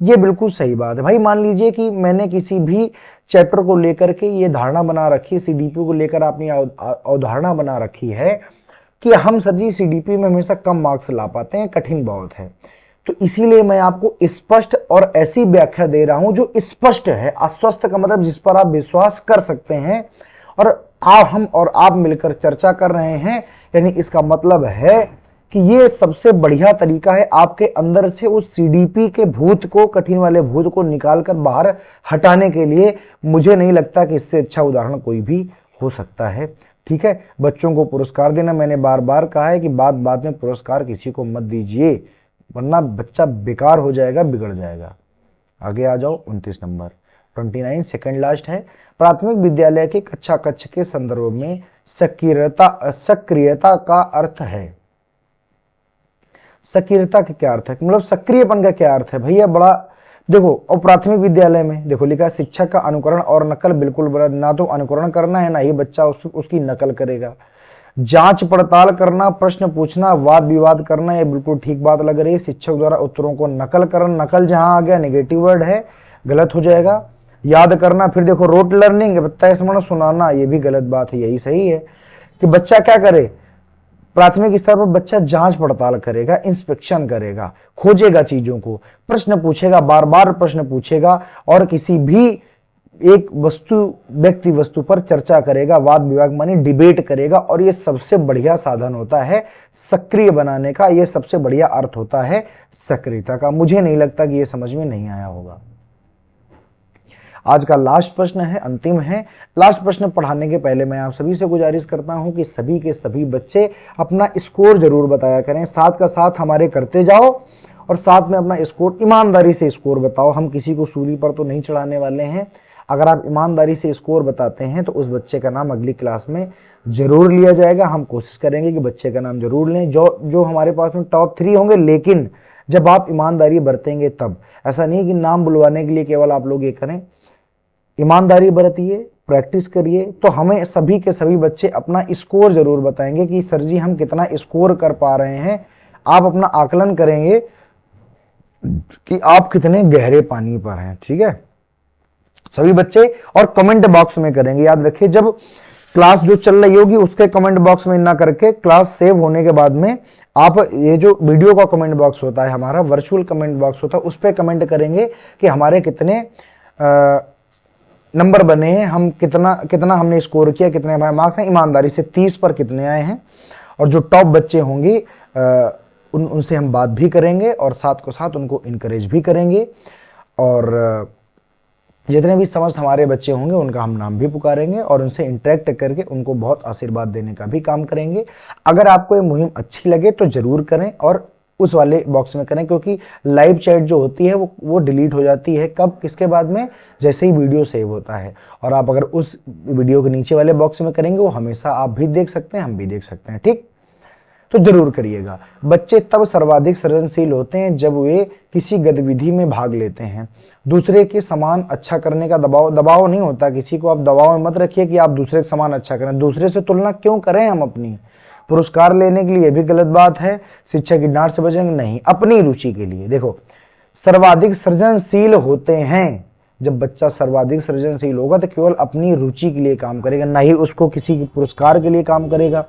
ये बिल्कुल सही बात है भाई। मान लीजिए कि मैंने किसी भी चैप्टर को लेकर के ये धारणा बना रखी है, सीडीपी को लेकर आपने अवधारणा बना रखी है कि हम सर जी सीडीपी में हमेशा कम मार्क्स ला पाते हैं, कठिन बहुत है, तो इसीलिए मैं आपको स्पष्ट और ऐसी व्याख्या दे रहा हूं जो स्पष्ट है। आश्वस्त का मतलब जिस पर आप विश्वास कर सकते हैं, और हम और आप मिलकर चर्चा कर रहे हैं, यानी इसका मतलब है कि ये सबसे बढ़िया तरीका है आपके अंदर से उस सीडीपी के भूत को, कठिन वाले भूत को निकालकर बाहर हटाने के लिए। मुझे नहीं लगता कि इससे अच्छा उदाहरण कोई भी हो सकता है। ठीक है, बच्चों को पुरस्कार देना, मैंने बार बार कहा है कि बात बात में पुरस्कार किसी को मत दीजिए, वरना बच्चा बेकार हो जाएगा, बिगड़ जाएगा। आगे आ जाओ, 29 नंबर, 29 सेकंड लास्ट है। प्राथमिक विद्यालय के कक्षा कक्ष के संदर्भ में सक्रियता का अर्थ है। सक्रियता का क्या अर्थ है? मतलब सक्रियपन का क्या अर्थ है भैया? बड़ा देखो, और प्राथमिक विद्यालय में देखो लिखा है शिक्षक का अनुकरण और नकल बिल्कुल बराबर, ना तो अनुकरण करना है ना ही बच्चा उसकी नकल करेगा। जांच पड़ताल करना, प्रश्न पूछना, वाद विवाद करना, ये बिल्कुल ठीक बात लग रही है। शिक्षक द्वारा उत्तरों को नकल करना, नकल जहां आ गया नेगेटिव वर्ड है, गलत हो जाएगा। याद करना, फिर देखो रोट लर्निंग, बत्ता स्मरण सुनाना, ये भी गलत बात है, यही सही है कि बच्चा क्या करे? प्राथमिक स्तर पर बच्चा जांच पड़ताल करेगा, इंस्पेक्शन करेगा, खोजेगा चीजों को, प्रश्न पूछेगा, बार बार प्रश्न पूछेगा, और किसी भी एक व्यक्ति वस्तु पर चर्चा करेगा, वाद विवाद मानी डिबेट करेगा। और ये सबसे बढ़िया साधन होता है सक्रिय बनाने का, ये सबसे बढ़िया अर्थ होता है सक्रियता का। मुझे नहीं लगता कि ये समझ में नहीं आया होगा। आज का लास्ट प्रश्न है, अंतिम है। लास्ट प्रश्न पढ़ाने के पहले मैं आप सभी से गुजारिश करता हूं कि सभी के सभी बच्चे अपना स्कोर जरूर बताया करें, साथ का साथ हमारे करते जाओ, और साथ में अपना स्कोर ईमानदारी से स्कोर बताओ। हम किसी को सूली पर तो नहीं चढ़ाने वाले हैं। अगर आप ईमानदारी से स्कोर बताते हैं तो उस बच्चे का नाम अगली क्लास में जरूर लिया जाएगा। हम कोशिश करेंगे कि बच्चे का नाम जरूर लें जो हमारे पास में टॉप 3 होंगे, लेकिन जब आप ईमानदारी बरतेंगे तब। ऐसा नहीं कि नाम बुलवाने के लिए केवल आप लोग ये करें, ईमानदारी बरतिए, प्रैक्टिस करिए, तो हमें सभी के सभी बच्चे अपना स्कोर जरूर बताएंगे कि सर जी हम कितना स्कोर कर पा रहे हैं। आप अपना आकलन करेंगे कि आप कितने गहरे पानी पर हैं। ठीक है सभी बच्चे, और कमेंट बॉक्स में करेंगे। याद रखिए, जब क्लास जो चल रही होगी उसके कमेंट बॉक्स में ना करके, क्लास सेव होने के बाद में आप ये जो वीडियो का कमेंट बॉक्स होता है, हमारा वर्चुअल कमेंट बॉक्स होता है, उस पर कमेंट करेंगे कि हमारे कितने नंबर बने हैं, हम कितना हमने स्कोर किया, कितने हमारे मार्क्स हैं, ईमानदारी से 30 पर कितने आए हैं। और जो टॉप बच्चे होंगे उनसे हम बात भी करेंगे और साथ को साथ उनको इनकरेज भी करेंगे। और जितने भी समस्त हमारे बच्चे होंगे उनका हम नाम भी पुकारेंगे और उनसे इंटरेक्ट करके उनको बहुत आशीर्वाद देने का भी काम करेंगे। अगर आपको ये मुहिम अच्छी लगे तो जरूर करें और उस वाले बॉक्स में करें, क्योंकि लाइव चैट जो होती है वो डिलीट हो जाती है कब, किसके बाद में, जैसे ही वीडियो सेव होता है। और आप अगर उस वीडियो के नीचे वाले बॉक्स में करेंगे वो हमेशा आप भी देख सकते हैं, हम भी देख सकते हैं। ठीक, तो जरूर करिएगा। बच्चे तब सर्वाधिक सृजनशील होते हैं जब वे किसी गतिविधि में भाग लेते हैं। दूसरे के समान अच्छा करने का दबाव नहीं होता, किसी को आप दबाव में मत रखिए कि आप दूसरे के समान अच्छा करें। दूसरे से तुलना क्यों करें हम अपनी? पुरस्कार लेने के लिए भी गलत बात है, शिक्षा की डांट से बचेंगे नहीं, अपनी रुचि के लिए। देखो, सर्वाधिक सृजनशील होते हैं, जब बच्चा सर्वाधिक सृजनशील होगा तो केवल अपनी रुचि के लिए काम करेगा, ना ही उसको किसी पुरस्कार के लिए काम करेगा,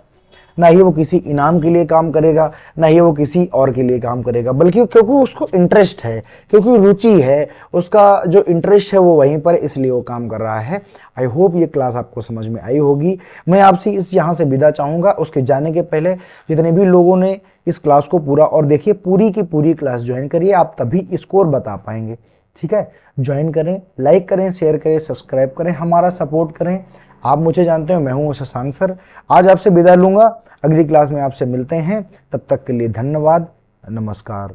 ना ही वो किसी इनाम के लिए काम करेगा, ना ही वो किसी और के लिए काम करेगा, बल्कि क्योंकि उसको इंटरेस्ट है, क्योंकि रुचि है, उसका जो इंटरेस्ट है वो वहीं पर, इसलिए वो काम कर रहा है। आई होप ये क्लास आपको समझ में आई होगी। मैं आपसे इस यहाँ से विदा चाहूँगा। उसके जाने के पहले जितने भी लोगों ने इस क्लास को पूरा, और देखिए पूरी की पूरी क्लास ज्वाइन करिए, आप तभी स्कोर बता पाएंगे। ठीक है, ज्वाइन करें, लाइक करें, शेयर करें, सब्सक्राइब करें, हमारा सपोर्ट करें। आप मुझे जानते हो, मैं हूं शशांक सर। आज आपसे विदा लूंगा, अगली क्लास में आपसे मिलते हैं, तब तक के लिए धन्यवाद, नमस्कार।